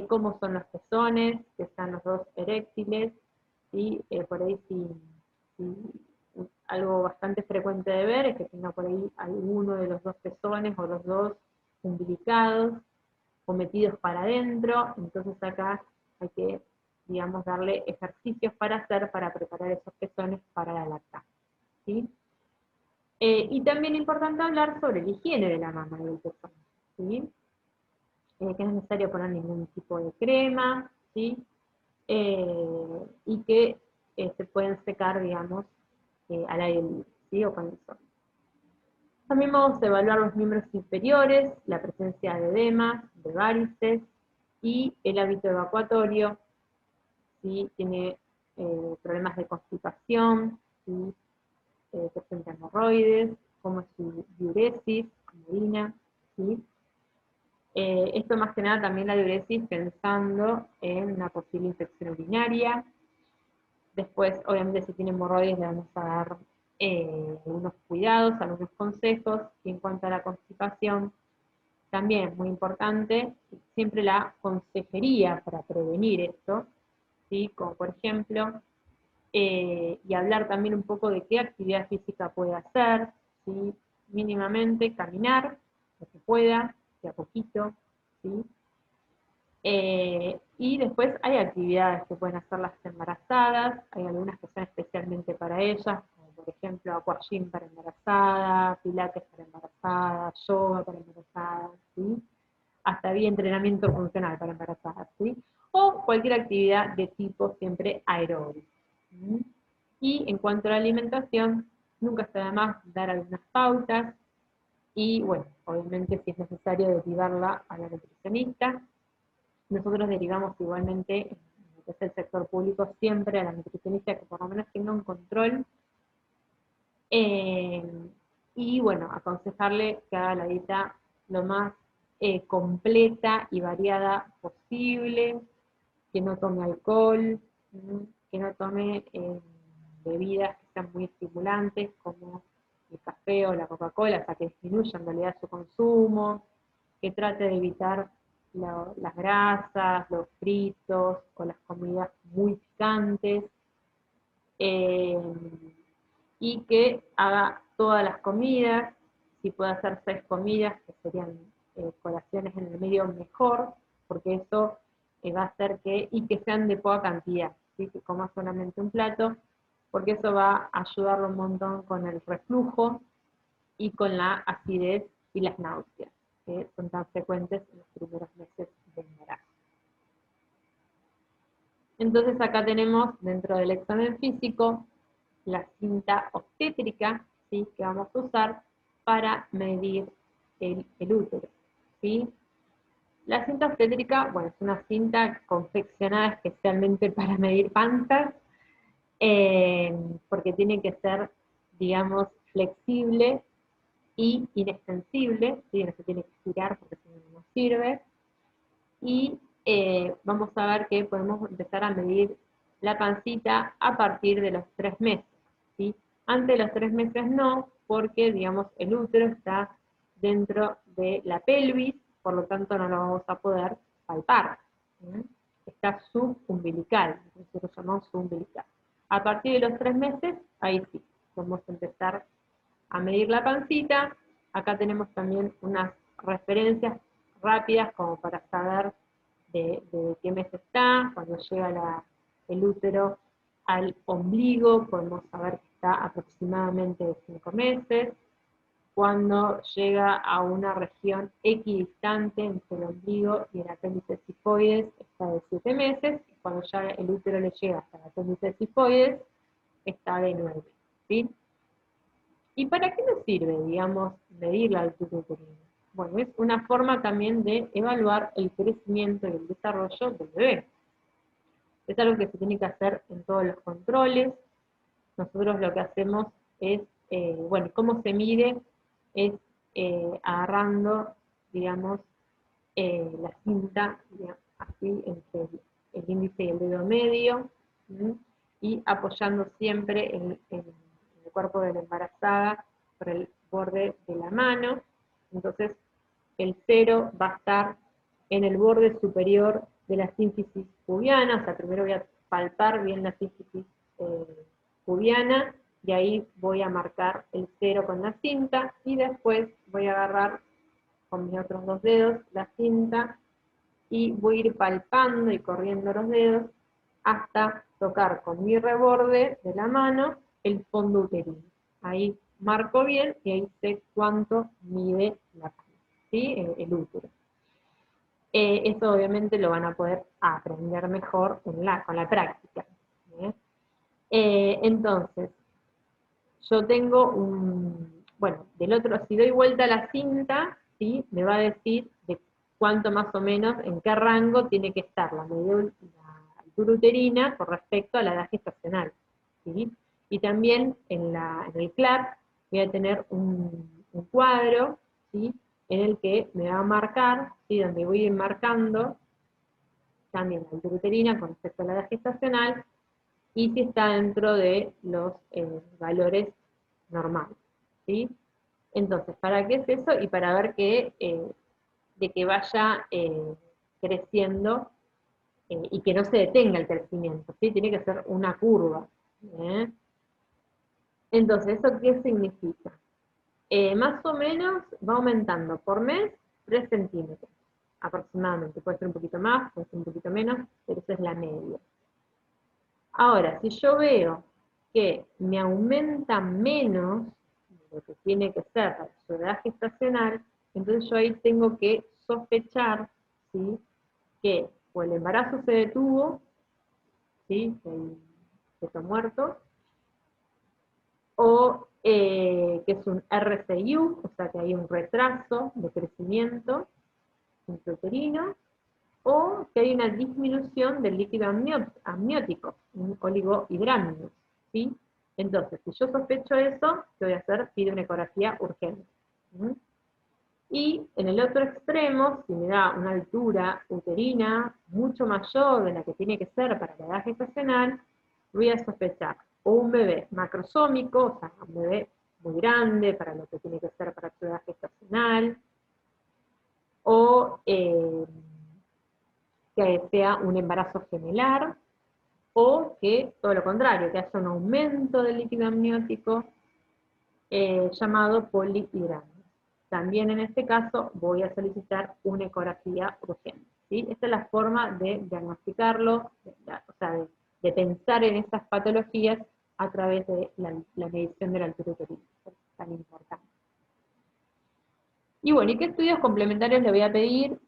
cómo son los pezones, que están los dos eréctiles, ¿sí? Por ahí algo bastante frecuente de ver es que tenga por ahí alguno de los dos pezones o los dos umbilicados o metidos para adentro, entonces acá hay que, digamos, darle ejercicios para hacer para preparar esos pezones para la lactancia, ¿sí? Y también es importante hablar sobre la higiene de la mama y del pezón, ¿sí? Que no es necesario poner ningún tipo de crema, ¿sí? Y que se pueden secar, digamos, al aire libre, ¿sí? O con el sol. También vamos a evaluar los miembros inferiores, la presencia de edemas, de varices y el hábito evacuatorio, ¿sí? Tiene problemas de constipación, ¿sí? Presenta hemorroides, como su diuresis, como orina, ¿sí? Esto más que nada también la diuresis pensando en una posible infección urinaria. Después, obviamente, si tiene hemorroides, le vamos a dar algunos cuidados, algunos consejos. Y en cuanto a la constipación, también es muy importante, siempre la consejería para prevenir esto, ¿sí? Como por ejemplo, y hablar también un poco de qué actividad física puede hacer, ¿sí? Mínimamente caminar, lo que pueda, de a poquito, ¿sí? Y después hay actividades que pueden hacer las embarazadas, hay algunas que son especialmente para ellas, como por ejemplo aquagym para embarazada, pilates para embarazada, yoga para embarazadas, ¿sí? Hasta había entrenamiento funcional para embarazadas, ¿sí? O cualquier actividad de tipo siempre aeróbico, ¿sí? Y en cuanto a la alimentación, nunca está de más dar algunas pautas, y bueno, obviamente si es necesario derivarla a la nutricionista. Nosotros derivamos igualmente, en lo que es el sector público, siempre a la nutricionista que por lo menos tenga un control. eh, y bueno, aconsejarle que haga la dieta lo más completa y variada posible, que no tome alcohol, que no tome bebidas que sean muy estimulantes, como el café o la Coca-Cola, hasta que disminuya en realidad su consumo, que trate de evitar las grasas, los fritos o las comidas muy picantes, eh, y que haga todas las comidas, si puede hacer 6 comidas, que serían colaciones en el medio mejor, porque eso va a hacer y que sean de poca cantidad, ¿sí? Que coma solamente un plato, porque eso va a ayudarlo un montón con el reflujo y con la acidez y las náuseas, que son tan frecuentes en los primeros meses de embarazo. Entonces acá tenemos dentro del examen físico la cinta obstétrica, ¿sí? Que vamos a usar para medir el útero, ¿sí? La cinta obstétrica, bueno, es una cinta confeccionada especialmente para medir panzas, porque tiene que ser, digamos, flexible y inextensible, ¿sí? No se tiene que estirar porque si no, no sirve. Y vamos a ver que podemos empezar a medir la pancita a partir de los 3 meses, ¿sí? Antes de los 3 meses no, porque, digamos, el útero está dentro de la pelvis, por lo tanto no lo vamos a poder palpar. ¿Sí? Está subumbilical, nosotros llamamos subumbilical. A partir de los 3 meses, ahí sí, vamos a empezar a medir la pancita. Acá tenemos también unas referencias rápidas como para saber de qué mes está. Cuando llega el útero al ombligo, podemos saber que está aproximadamente de 5 meses. Cuando llega a una región equidistante entre el ombligo y el apéndice cifoides, está de 7 meses. Y cuando ya el útero le llega hasta el apéndice cifoides, está de 9. ¿Sí? ¿Y para qué nos sirve, digamos, medir la altura uterina? Bueno, es una forma también de evaluar el crecimiento y el desarrollo del bebé. Es algo que se tiene que hacer en todos los controles. Nosotros lo que hacemos es, bueno, cómo se mide es agarrando, digamos, la cinta, digamos, así entre el índice y el dedo medio, ¿sí? Y apoyando siempre en el cuerpo de la embarazada por el borde de la mano. Entonces, el 0 va a estar en el borde superior de la sínfisis pubiana, o sea, primero voy a palpar bien la sínfisis pubiana, y ahí voy a marcar el 0 con la cinta, y después voy a agarrar con mis otros 2 dedos la cinta, y voy a ir palpando y corriendo los dedos hasta tocar con mi reborde de la mano el fondo uterino. Ahí marco bien y ahí sé cuánto mide la panza, ¿sí? El útero. Eso obviamente lo van a poder aprender mejor con la práctica. ¿Sí? Entonces, yo tengo bueno, del otro, si doy vuelta a la cinta, ¿sí? Me va a decir de cuánto más o menos, en qué rango tiene que estar la altura uterina con respecto a la edad gestacional. ¿Sí? Y también en el CLAP voy a tener un cuadro, ¿sí? En el que me va a marcar, ¿sí? Donde voy a ir marcando también la altura uterina con respecto a la edad gestacional, y si está dentro de los valores normales. ¿Sí? Entonces, ¿para qué es eso? Y para ver de que vaya creciendo y que no se detenga el crecimiento, ¿sí? Tiene que ser una curva. ¿Eh? Entonces, ¿eso qué significa? Más o menos va aumentando por mes 3 centímetros aproximadamente. Puede ser un poquito más, puede ser un poquito menos, pero esa es la media. Ahora, si yo veo que me aumenta menos de lo que tiene que ser para su edad gestacional, entonces yo ahí tengo que sospechar, ¿sí? Que o el embarazo se detuvo, ¿sí? Que está muerto, o que es un RCIU, o sea que hay un retraso de crecimiento intrauterino, o que hay una disminución del líquido amniótico, un oligohidrámico, ¿sí? Entonces, si yo sospecho eso, ¿qué voy a hacer? Pido una ecografía urgente. ¿Mm? Y en el otro extremo, si me da una altura uterina mucho mayor de la que tiene que ser para la edad gestacional, voy a sospechar o un bebé macrosómico, o sea, un bebé muy grande para lo que tiene que ser para su edad gestacional, o que sea un embarazo gemelar, o que todo lo contrario, que haya un aumento del líquido amniótico llamado polihidramia. También en este caso voy a solicitar una ecografía urgente. ¿Sí? Esta es la forma de diagnosticarlo, o sea, de pensar en estas patologías a través de la medición de la altura uterina. Es tan importante. Y bueno, ¿y qué estudios complementarios le voy a pedir?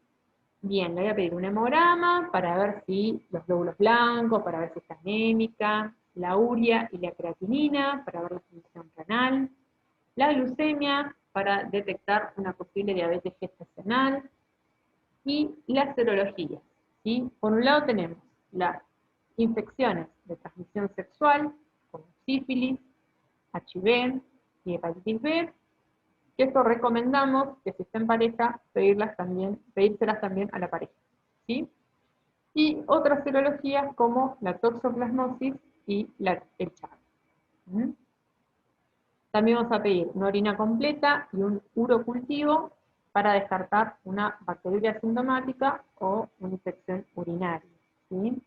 Bien, le voy a pedir un hemograma para ver si los glóbulos blancos, para ver si está anémica, la urea y la creatinina para ver la función renal, la glucemia para detectar una posible diabetes gestacional y la serología. ¿Sí? Por un lado tenemos las infecciones de transmisión sexual, como sífilis, HIV y hepatitis B, que esto recomendamos que si está en pareja, pedírselas también a la pareja, ¿sí? Y otras serologías como la toxoplasmosis y el CHAD. ¿Mm? También vamos a pedir una orina completa y un urocultivo para descartar una bacteriuria asintomática o una infección urinaria, ¿sí?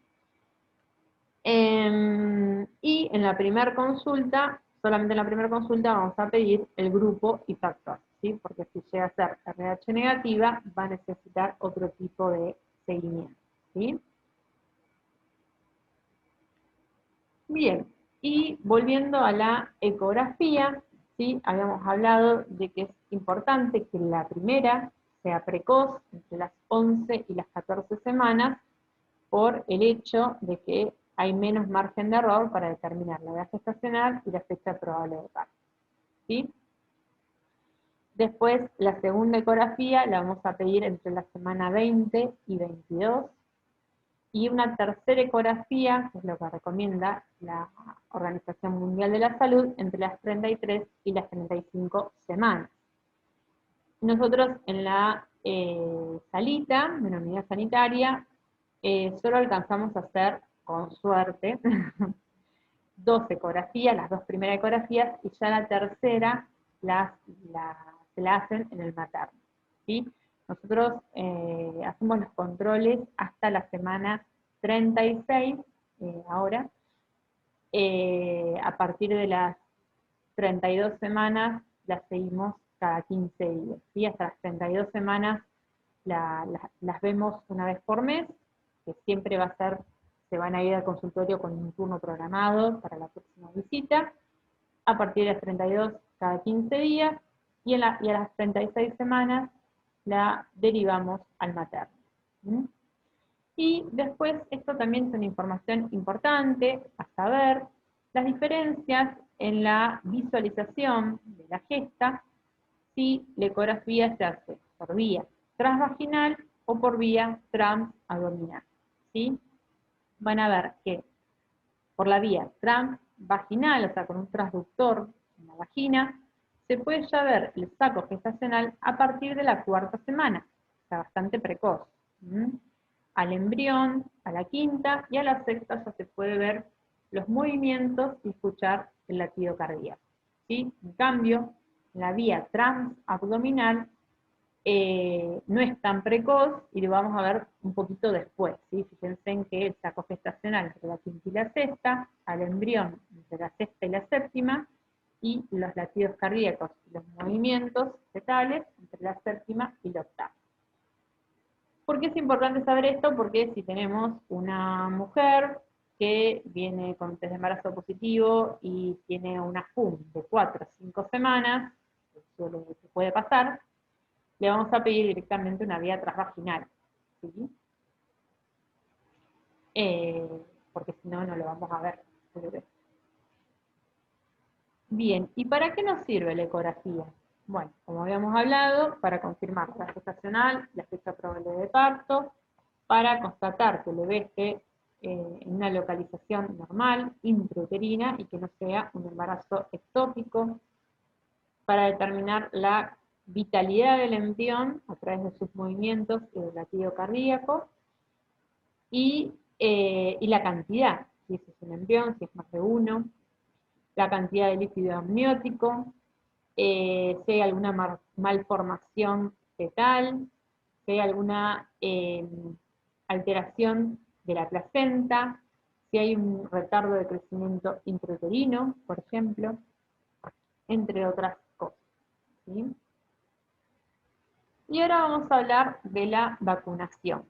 Y en la primera consulta, solamente en la primera consulta vamos a pedir el grupo y factor, ¿sí? Porque si llega a ser RH negativa, va a necesitar otro tipo de seguimiento, ¿sí? Bien, y volviendo a la ecografía, ¿sí? Habíamos hablado de que es importante que la primera sea precoz, entre las 11 y las 14 semanas, por el hecho de que hay menos margen de error para determinar la edad gestacional y la fecha probable de parto, ¿sí? Después, la segunda ecografía la vamos a pedir entre la semana 20 y 22, y una tercera ecografía, que es lo que recomienda la Organización Mundial de la Salud, entre las 33 y las 35 semanas. Nosotros en la salita, de la unidad sanitaria, solo alcanzamos a hacer, con suerte, 2 ecografías, las 2 primeras ecografías, y ya la tercera se la hacen en el materno, ¿sí? Nosotros hacemos los controles hasta la semana 36, ahora. A partir de las 32 semanas las seguimos cada 15 días, ¿sí? Hasta las 32 semanas las vemos una vez por mes, que siempre va a ser, se van a ir al consultorio con un turno programado para la próxima visita. A partir de las 32 cada 15 días, y a las 36 semanas la derivamos al materno. ¿Mm? Y después, esto también es una información importante a saber, las diferencias en la visualización de la gesta, si la ecografía se hace por vía transvaginal o por vía transabdominal, ¿sí? Van a ver que por la vía transvaginal, o sea, con un transductor en la vagina, se puede ya ver el saco gestacional a partir de la 4ª semana, o sea, bastante precoz. Al embrión, a la 5ª, y a la 6ª ya se puede ver los movimientos y escuchar el latido cardíaco, ¿sí? En cambio, la vía transabdominal no es tan precoz y lo vamos a ver un poquito después, ¿sí? Fíjense en que el saco gestacional entre la 5ª y la 6ª, al embrión entre la 6ª y la 7ª, y los latidos cardíacos y los movimientos fetales entre la 7ª y la 8ª. ¿Por qué es importante saber esto? Porque si tenemos una mujer que viene con test de embarazo positivo y tiene una FUM de 4 o 5 semanas, eso que puede pasar, le vamos a pedir directamente una vía transvaginal, ¿sí? Porque si no, no lo vamos a ver. Bien, ¿y para qué nos sirve la ecografía? Bueno, como habíamos hablado, para confirmar la gestacional, la fecha probable de parto, para constatar que el bebé esté en una localización normal, intrauterina, y que no sea un embarazo ectópico, para determinar la vitalidad del embrión a través de sus movimientos y del latido cardíaco, y la cantidad, si es un embrión, si es más de uno, la cantidad de líquido amniótico, si hay alguna malformación fetal, si hay alguna alteración de la placenta, si hay un retardo de crecimiento intrauterino, por ejemplo, entre otras cosas, ¿sí? Y ahora vamos a hablar de la vacunación.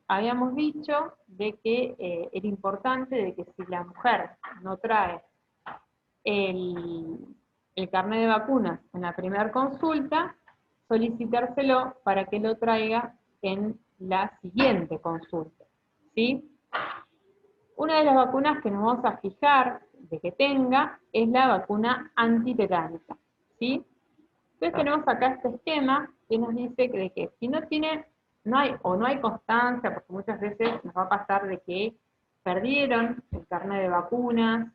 Habíamos dicho de que era importante de que si la mujer no trae el carnet de vacunas en la primera consulta, solicitárselo para que lo traiga en la siguiente consulta, ¿sí? Una de las vacunas que nos vamos a fijar de que tenga es la vacuna antitetánica, ¿sí? Entonces tenemos acá este esquema que nos dice que si no tiene, no hay constancia, porque muchas veces nos va a pasar de que perdieron el carnet de vacunas,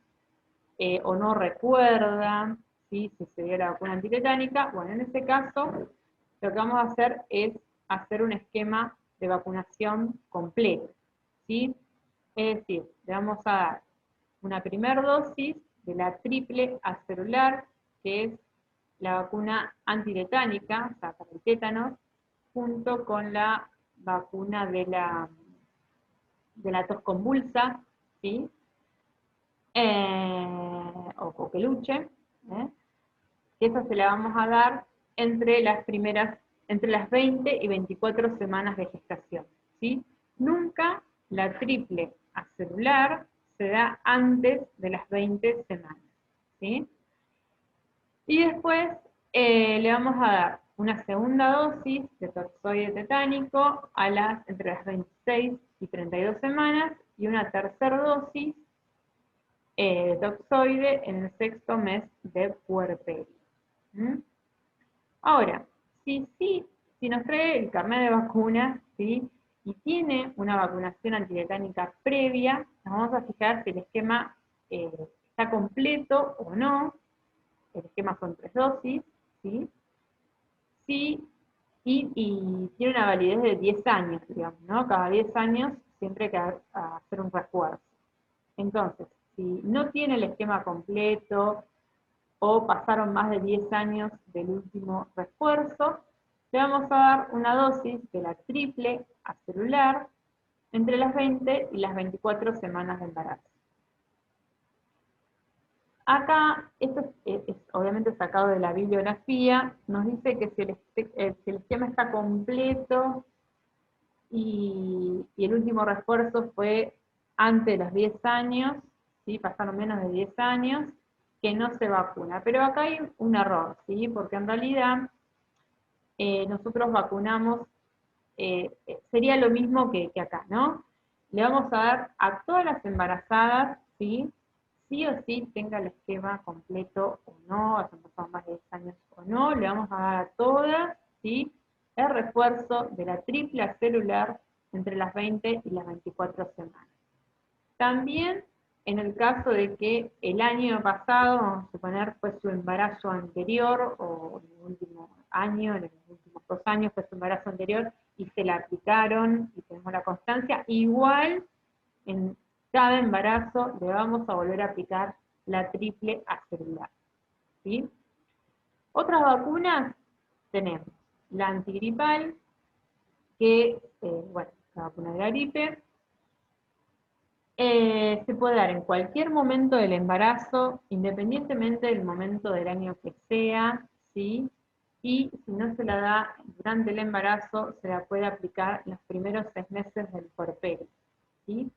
o no recuerda, ¿sí? ¿sí? Si se dio la vacuna antitetánica, bueno, en ese caso, lo que vamos a hacer es hacer un esquema de vacunación completo, ¿sí? Es decir, le vamos a dar una primera dosis de la triple acelular, que es la vacuna antitetánica, o sea, para el tétanos, junto con la vacuna de la tos convulsa, ¿sí? O coqueluche, que esa se la vamos a dar entre las 20 y 24 semanas de gestación, ¿sí? Nunca la triple acelular se da antes de las 20 semanas, ¿sí? Y después le vamos a dar una segunda dosis de toxoide tetánico entre las 26 y 32 semanas y una tercera dosis de toxoide en el sexto mes de puerperio. Ahora, si nos trae el carnet de vacunas, ¿sí? Y tiene una vacunación antitetánica previa, nos vamos a fijar si el esquema está completo o no. El esquema son 3 dosis, ¿sí? Sí, y tiene una validez de 10 años, digamos, ¿no? Cada 10 años siempre hay que hacer un refuerzo. Entonces, si no tiene el esquema completo o pasaron más de 10 años del último refuerzo, le vamos a dar una dosis de la triple acelular entre las 20 y las 24 semanas de embarazo. Acá, esto es obviamente sacado de la bibliografía, nos dice que si el esquema está completo y el último refuerzo fue antes de los 10 años, ¿sí? Pasaron menos de 10 años, que no se vacuna. Pero acá hay un error, ¿sí? Porque en realidad nosotros vacunamos, sería lo mismo que acá, ¿no? Le vamos a dar a todas las embarazadas, ¿sí? Sí o sí tenga el esquema completo o no, hayan pasado más de 10 años o no, le vamos a dar a todas, ¿sí? El refuerzo de la triple celular entre las 20 y las 24 semanas. También en el caso de que el año pasado, vamos a suponer, fue su embarazo anterior, o en el último año, en los últimos 2 años fue su embarazo anterior, y se la aplicaron, y tenemos la constancia, igual en cada embarazo le vamos a volver a aplicar la triple acelular, ¿sí? Otras vacunas tenemos la antigripal, que, bueno, la vacuna de la gripe, se puede dar en cualquier momento del embarazo, independientemente del momento del año que sea, ¿sí? Y si no se la da durante el embarazo, se la puede aplicar en los primeros 6 meses del puerperio, ¿sí?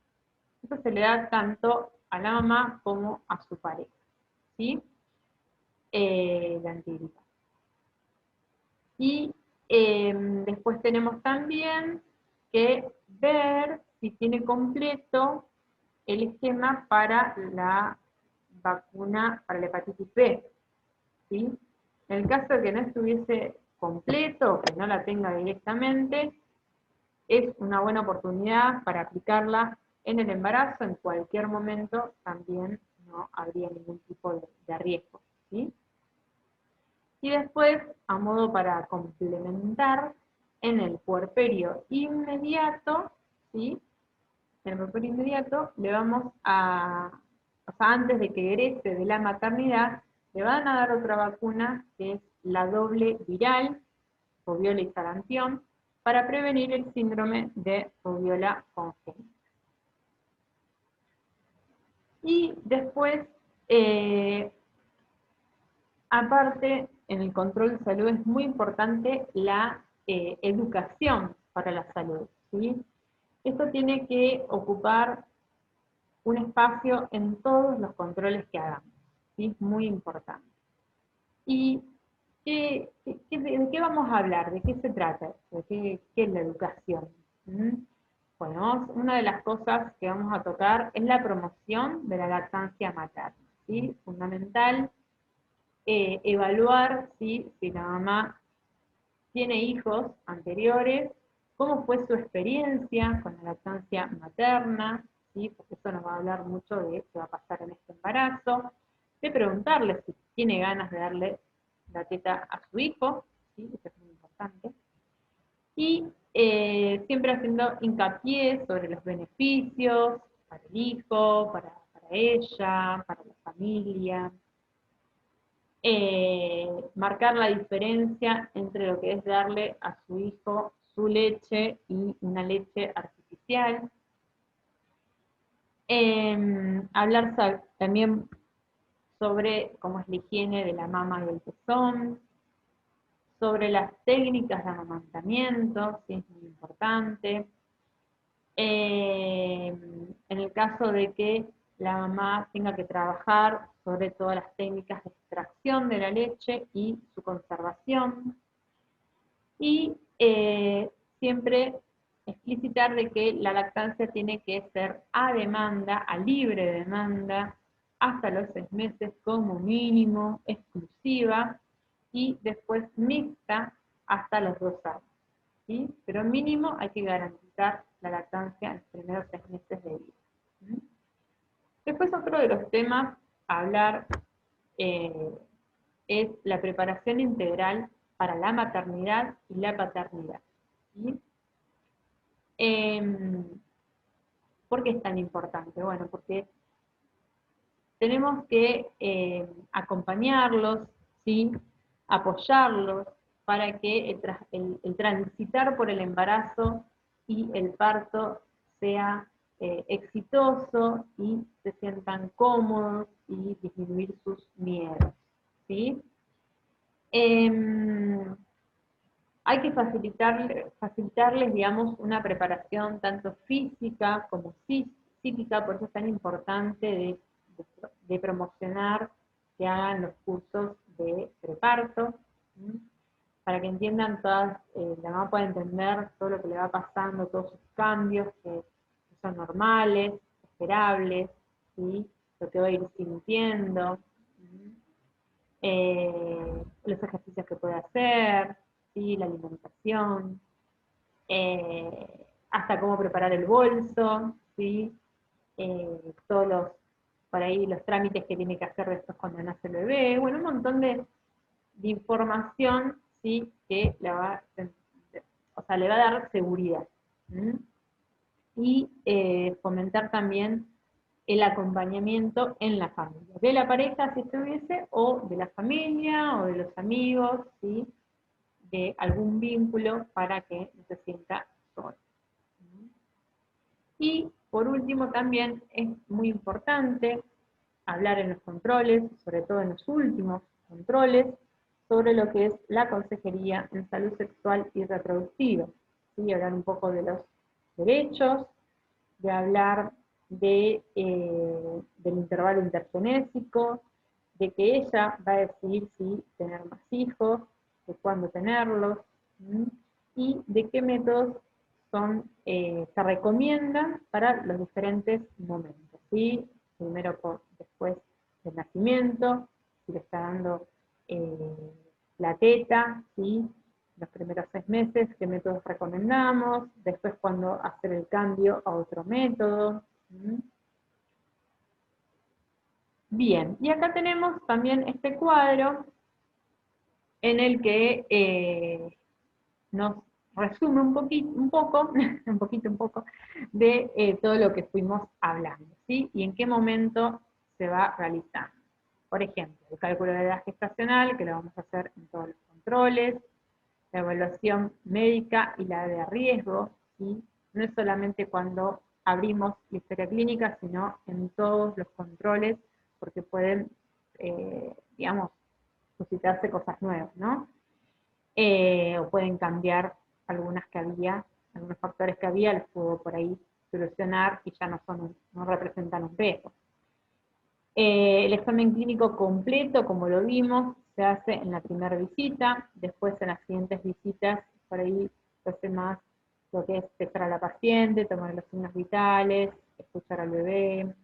Esto se le da tanto a la mamá como a su pareja, ¿sí? La antigripal. Y después tenemos también que ver si tiene completo el esquema para la vacuna para la hepatitis B, ¿sí? En el caso de que no estuviese completo, que no la tenga directamente, es una buena oportunidad para aplicarla en el embarazo, en cualquier momento también no habría ningún tipo de riesgo, ¿sí? Y después, a modo para complementar, en el puerperio inmediato, ¿sí? En el puerperio inmediato le vamos a, o sea, antes de que egrese de la maternidad, le van a dar otra vacuna que es la doble viral, rubiola y sarampión, para prevenir el síndrome de rubiola congénita. Y después, aparte, en el control de salud es muy importante la educación para la salud, ¿sí? Esto tiene que ocupar un espacio en todos los controles que hagamos, ¿sí? Es muy importante. ¿Y de qué vamos a hablar? ¿De qué se trata? ¿Qué es la educación? Bueno, una de las cosas que vamos a tocar es la promoción de la lactancia materna, ¿sí? Fundamental evaluar, ¿sí? Si la mamá tiene hijos anteriores, cómo fue su experiencia con la lactancia materna, ¿sí? Porque eso nos va a hablar mucho de qué va a pasar en este embarazo, de preguntarle si tiene ganas de darle la teta a su hijo, ¿sí? Eso es muy importante. Y siempre haciendo hincapié sobre los beneficios para el hijo, para ella, para la familia. Marcar la diferencia entre lo que es darle a su hijo su leche y una leche artificial. Hablar también sobre cómo es la higiene de la mama y el pezón, sobre las técnicas de amamantamiento, sí, es muy importante. En el caso de que la mamá tenga que trabajar sobre todas las técnicas de extracción de la leche y su conservación. Y siempre explicitar de que la lactancia tiene que ser a demanda, a libre demanda, hasta los 6 meses como mínimo, exclusiva, y después mixta hasta los 2 años. ¿Sí? Pero mínimo hay que garantizar la lactancia en los primeros 6 meses de vida. ¿Mm? Después otro de los temas a hablar es la preparación integral para la maternidad y la paternidad. ¿Sí? ¿Por qué es tan importante? Bueno, porque tenemos que acompañarlos, ¿sí? Apoyarlos para que el transitar por el embarazo y el parto sea exitoso y se sientan cómodos y disminuir sus miedos. ¿Sí? Hay que facilitarles, digamos, una preparación tanto física como psíquica, por eso es tan importante de promocionar que hagan los cursos de preparto, ¿sí? Para que entiendan todas, la mamá pueda entender todo lo que le va pasando, todos sus cambios que son normales, esperables, ¿sí? Lo que va a ir sintiendo, ¿sí? Los ejercicios que puede hacer, ¿sí? La alimentación, hasta cómo preparar el bolso, ¿sí? Todos por ahí los trámites que tiene que hacer después cuando nace el bebé, bueno, un montón de información, ¿sí? Que le va a dar seguridad. ¿Mm? Y fomentar también el acompañamiento en la familia, de la pareja si estuviese, o de la familia, o de los amigos, ¿sí? De algún vínculo para que no se sienta solo. Y por último también es muy importante hablar en los controles, sobre todo en los últimos controles, sobre lo que es la consejería en salud sexual y reproductiva. ¿Sí? Hablar un poco de los derechos, de hablar del intervalo intergenésico, de que ella va a decidir si tener más hijos, de cuándo tenerlos, y de qué métodos se recomiendan para los diferentes momentos. ¿Sí? Primero después del nacimiento, si le está dando la teta, ¿sí? Los primeros 6 meses, qué métodos recomendamos, después cuando hacer el cambio a otro método. Bien, y acá tenemos también este cuadro en el que nos resume un poco, un poco, de todo lo que fuimos hablando, ¿sí? Y en qué momento se va realizando. Por ejemplo, el cálculo de la edad gestacional, que lo vamos a hacer en todos los controles, la evaluación médica y la de riesgo, ¿sí? No es solamente cuando abrimos la historia clínica, sino en todos los controles, porque pueden, digamos, suscitarse cosas nuevas, ¿no? O pueden cambiar algunos factores que había, los puedo por ahí solucionar y ya no representan un riesgo. El examen clínico completo, como lo vimos, se hace en la primera visita, después en las siguientes visitas, por ahí se hace más lo que es pesar a la paciente, tomar los signos vitales, escuchar al bebé,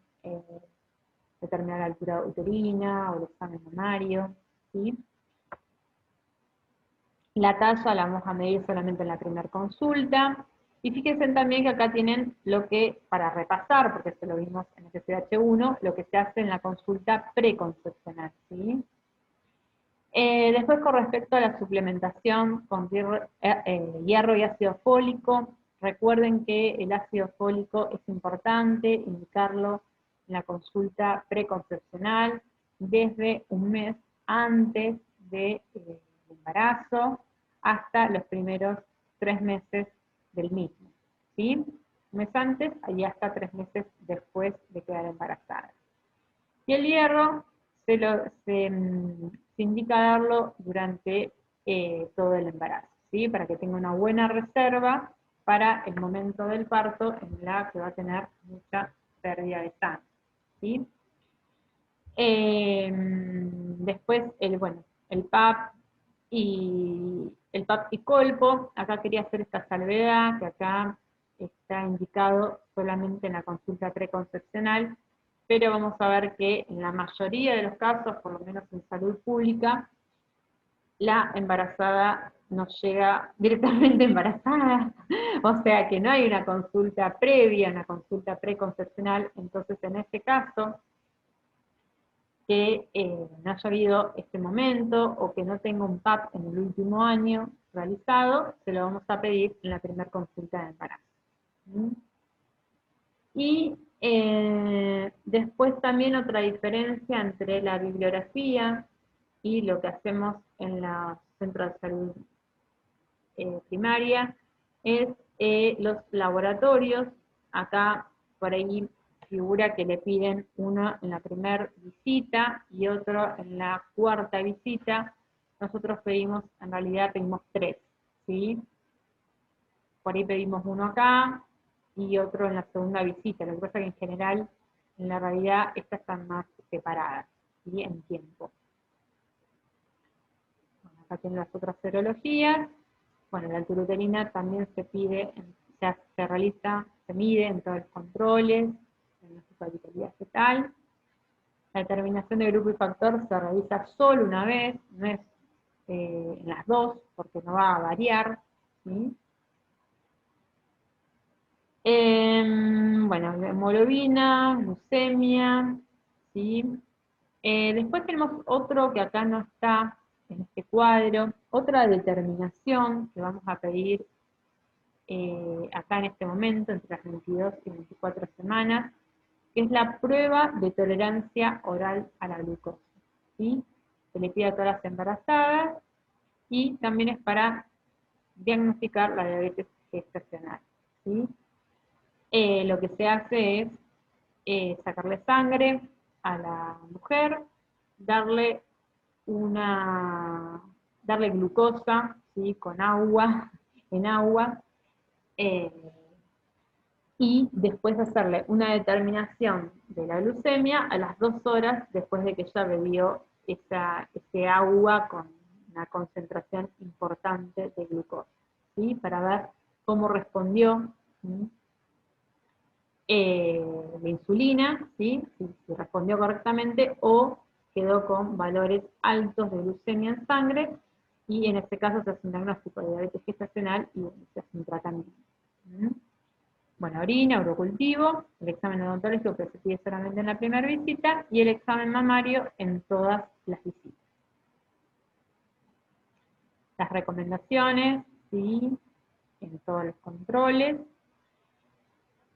determinar la altura uterina o el examen mamario, ¿sí? La talla la vamos a medir solamente en la primera consulta. Y fíjense también que acá tienen lo que, para repasar, porque esto lo vimos en el FSH1, lo que se hace en la consulta preconcepcional, ¿sí? Después, con respecto a la suplementación con hierro y ácido fólico, recuerden que el ácido fólico es importante indicarlo en la consulta preconcepcional desde un mes antes del embarazo hasta los primeros 3 meses del mismo, ¿sí? Un mes antes y hasta 3 meses después de quedar embarazada. Y el hierro se indica darlo durante todo el embarazo, ¿sí? Para que tenga una buena reserva para el momento del parto en la que va a tener mucha pérdida de sangre, ¿sí? Después, el PAP y colpo. Acá quería hacer esta salvedad, que acá está indicado solamente en la consulta preconcepcional, pero vamos a ver que en la mayoría de los casos, por lo menos en salud pública, la embarazada no llega directamente embarazada, o sea que no hay una consulta previa, una consulta preconcepcional. Entonces en este caso, que no haya habido este momento o que no tenga un PAP en el último año realizado, se lo vamos a pedir en la primera consulta de embarazo. ¿Mm? Y después también otra diferencia entre la bibliografía y lo que hacemos en los centros de salud primaria es los laboratorios. Acá por ahí figura que le piden uno en la primera visita y otro en la cuarta visita. Nosotros en realidad pedimos 3, ¿sí? Por ahí pedimos uno acá y otro en la segunda visita. Lo que pasa es que en general, en la realidad, estas están más separadas, ¿sí? En tiempo. Bueno, acá tienen las otras serologías. Bueno, la altura uterina también se pide, se realiza, se mide en todos los controles, en la vitalidad fetal. La determinación de grupo y factor se realiza solo una vez, no es en las dos, porque no va a variar, ¿sí? Bueno, hemoglobina, glucemia, ¿sí? Después tenemos otro que acá no está en este cuadro, otra determinación que vamos a pedir acá en este momento, entre las 22 y 24 semanas, que es la prueba de tolerancia oral a la glucosa, ¿sí? Se le pide a todas las embarazadas y también es para diagnosticar la diabetes gestacional, ¿sí? Lo que se hace es sacarle sangre a la mujer, darle darle glucosa, ¿sí? Con agua, en agua, eh, y después hacerle una determinación de la glucemia a las 2 horas después de que ella bebió ese agua con una concentración importante de glucosa, ¿sí? Para ver cómo respondió, ¿sí? La insulina, ¿sí? Si respondió correctamente o quedó con valores altos de glucemia en sangre, y en este caso se hace un diagnóstico de diabetes gestacional y se hace un tratamiento. ¿Mm? Bueno, orina, urocultivo, el examen odontológico que se pide solamente en la primera visita y el examen mamario en todas las visitas. Las recomendaciones, ¿sí? En todos los controles.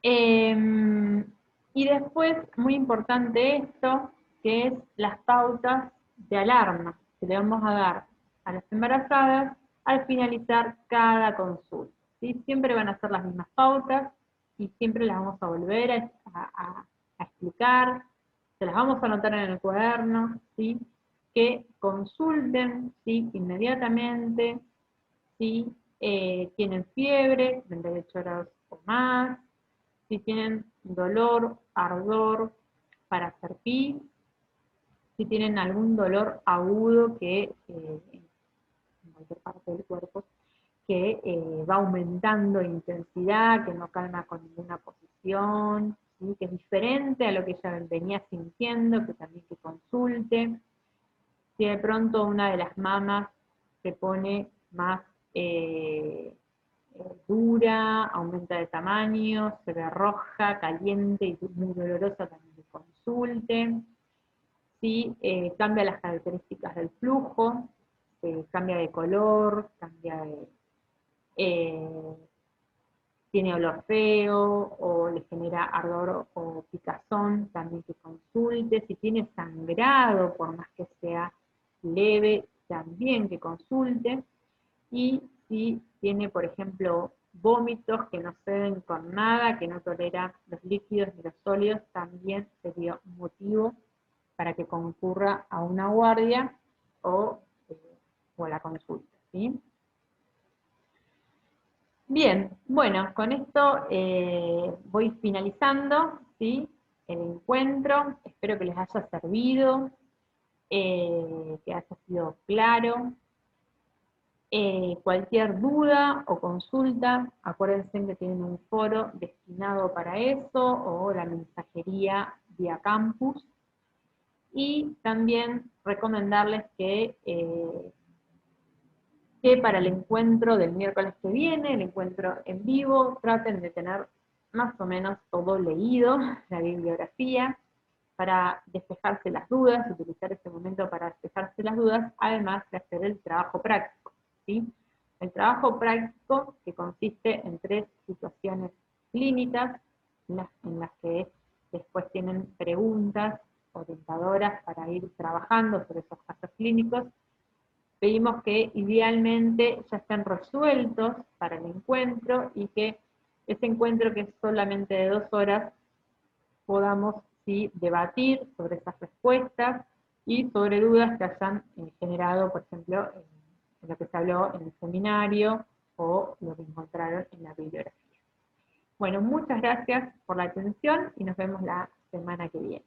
Y después, muy importante esto, que es las pautas de alarma que le vamos a dar a las embarazadas al finalizar cada consulta, ¿sí? Siempre van a ser las mismas pautas y siempre las vamos a volver a explicar, se las vamos a anotar en el cuaderno, ¿sí? Que consulten, ¿sí? Inmediatamente, si tienen fiebre, 38 grados o más, si tienen dolor, ardor para hacer pis, si tienen algún dolor agudo que en cualquier parte del cuerpo, que va aumentando de intensidad, que no calma con ninguna posición, ¿sí? Que es diferente a lo que ella venía sintiendo, que también que consulte. Si de pronto una de las mamas se pone más dura, aumenta de tamaño, se ve roja, caliente y muy dolorosa, también que consulte. si cambia las características del flujo, cambia de color, tiene olor feo, o le genera ardor o picazón, también que consulte. Si tiene sangrado, por más que sea leve, también que consulte. Y si tiene, por ejemplo, vómitos que no ceden con nada, que no tolera los líquidos ni los sólidos, también sería un motivo para que concurra a una guardia o, o a la consulta, ¿sí? Bien, bueno, con esto voy finalizando, ¿sí? El encuentro. Espero que les haya servido, que haya sido claro. Cualquier duda o consulta, acuérdense que tienen un foro destinado para eso, o la mensajería vía campus. Y también recomendarles que para el encuentro del miércoles que viene, el encuentro en vivo, traten de tener más o menos todo leído, la bibliografía, para despejarse las dudas, utilizar ese momento para despejarse las dudas, además de hacer el trabajo práctico, ¿sí? El trabajo práctico, que consiste en 3 situaciones clínicas, en las que después tienen preguntas orientadoras para ir trabajando sobre esos casos clínicos. Pedimos que idealmente ya estén resueltos para el encuentro, y que ese encuentro, que es solamente de 2 horas, podamos, sí, debatir sobre esas respuestas y sobre dudas que hayan generado, por ejemplo, en lo que se habló en el seminario o lo que encontraron en la bibliografía. Bueno, muchas gracias por la atención y nos vemos la semana que viene.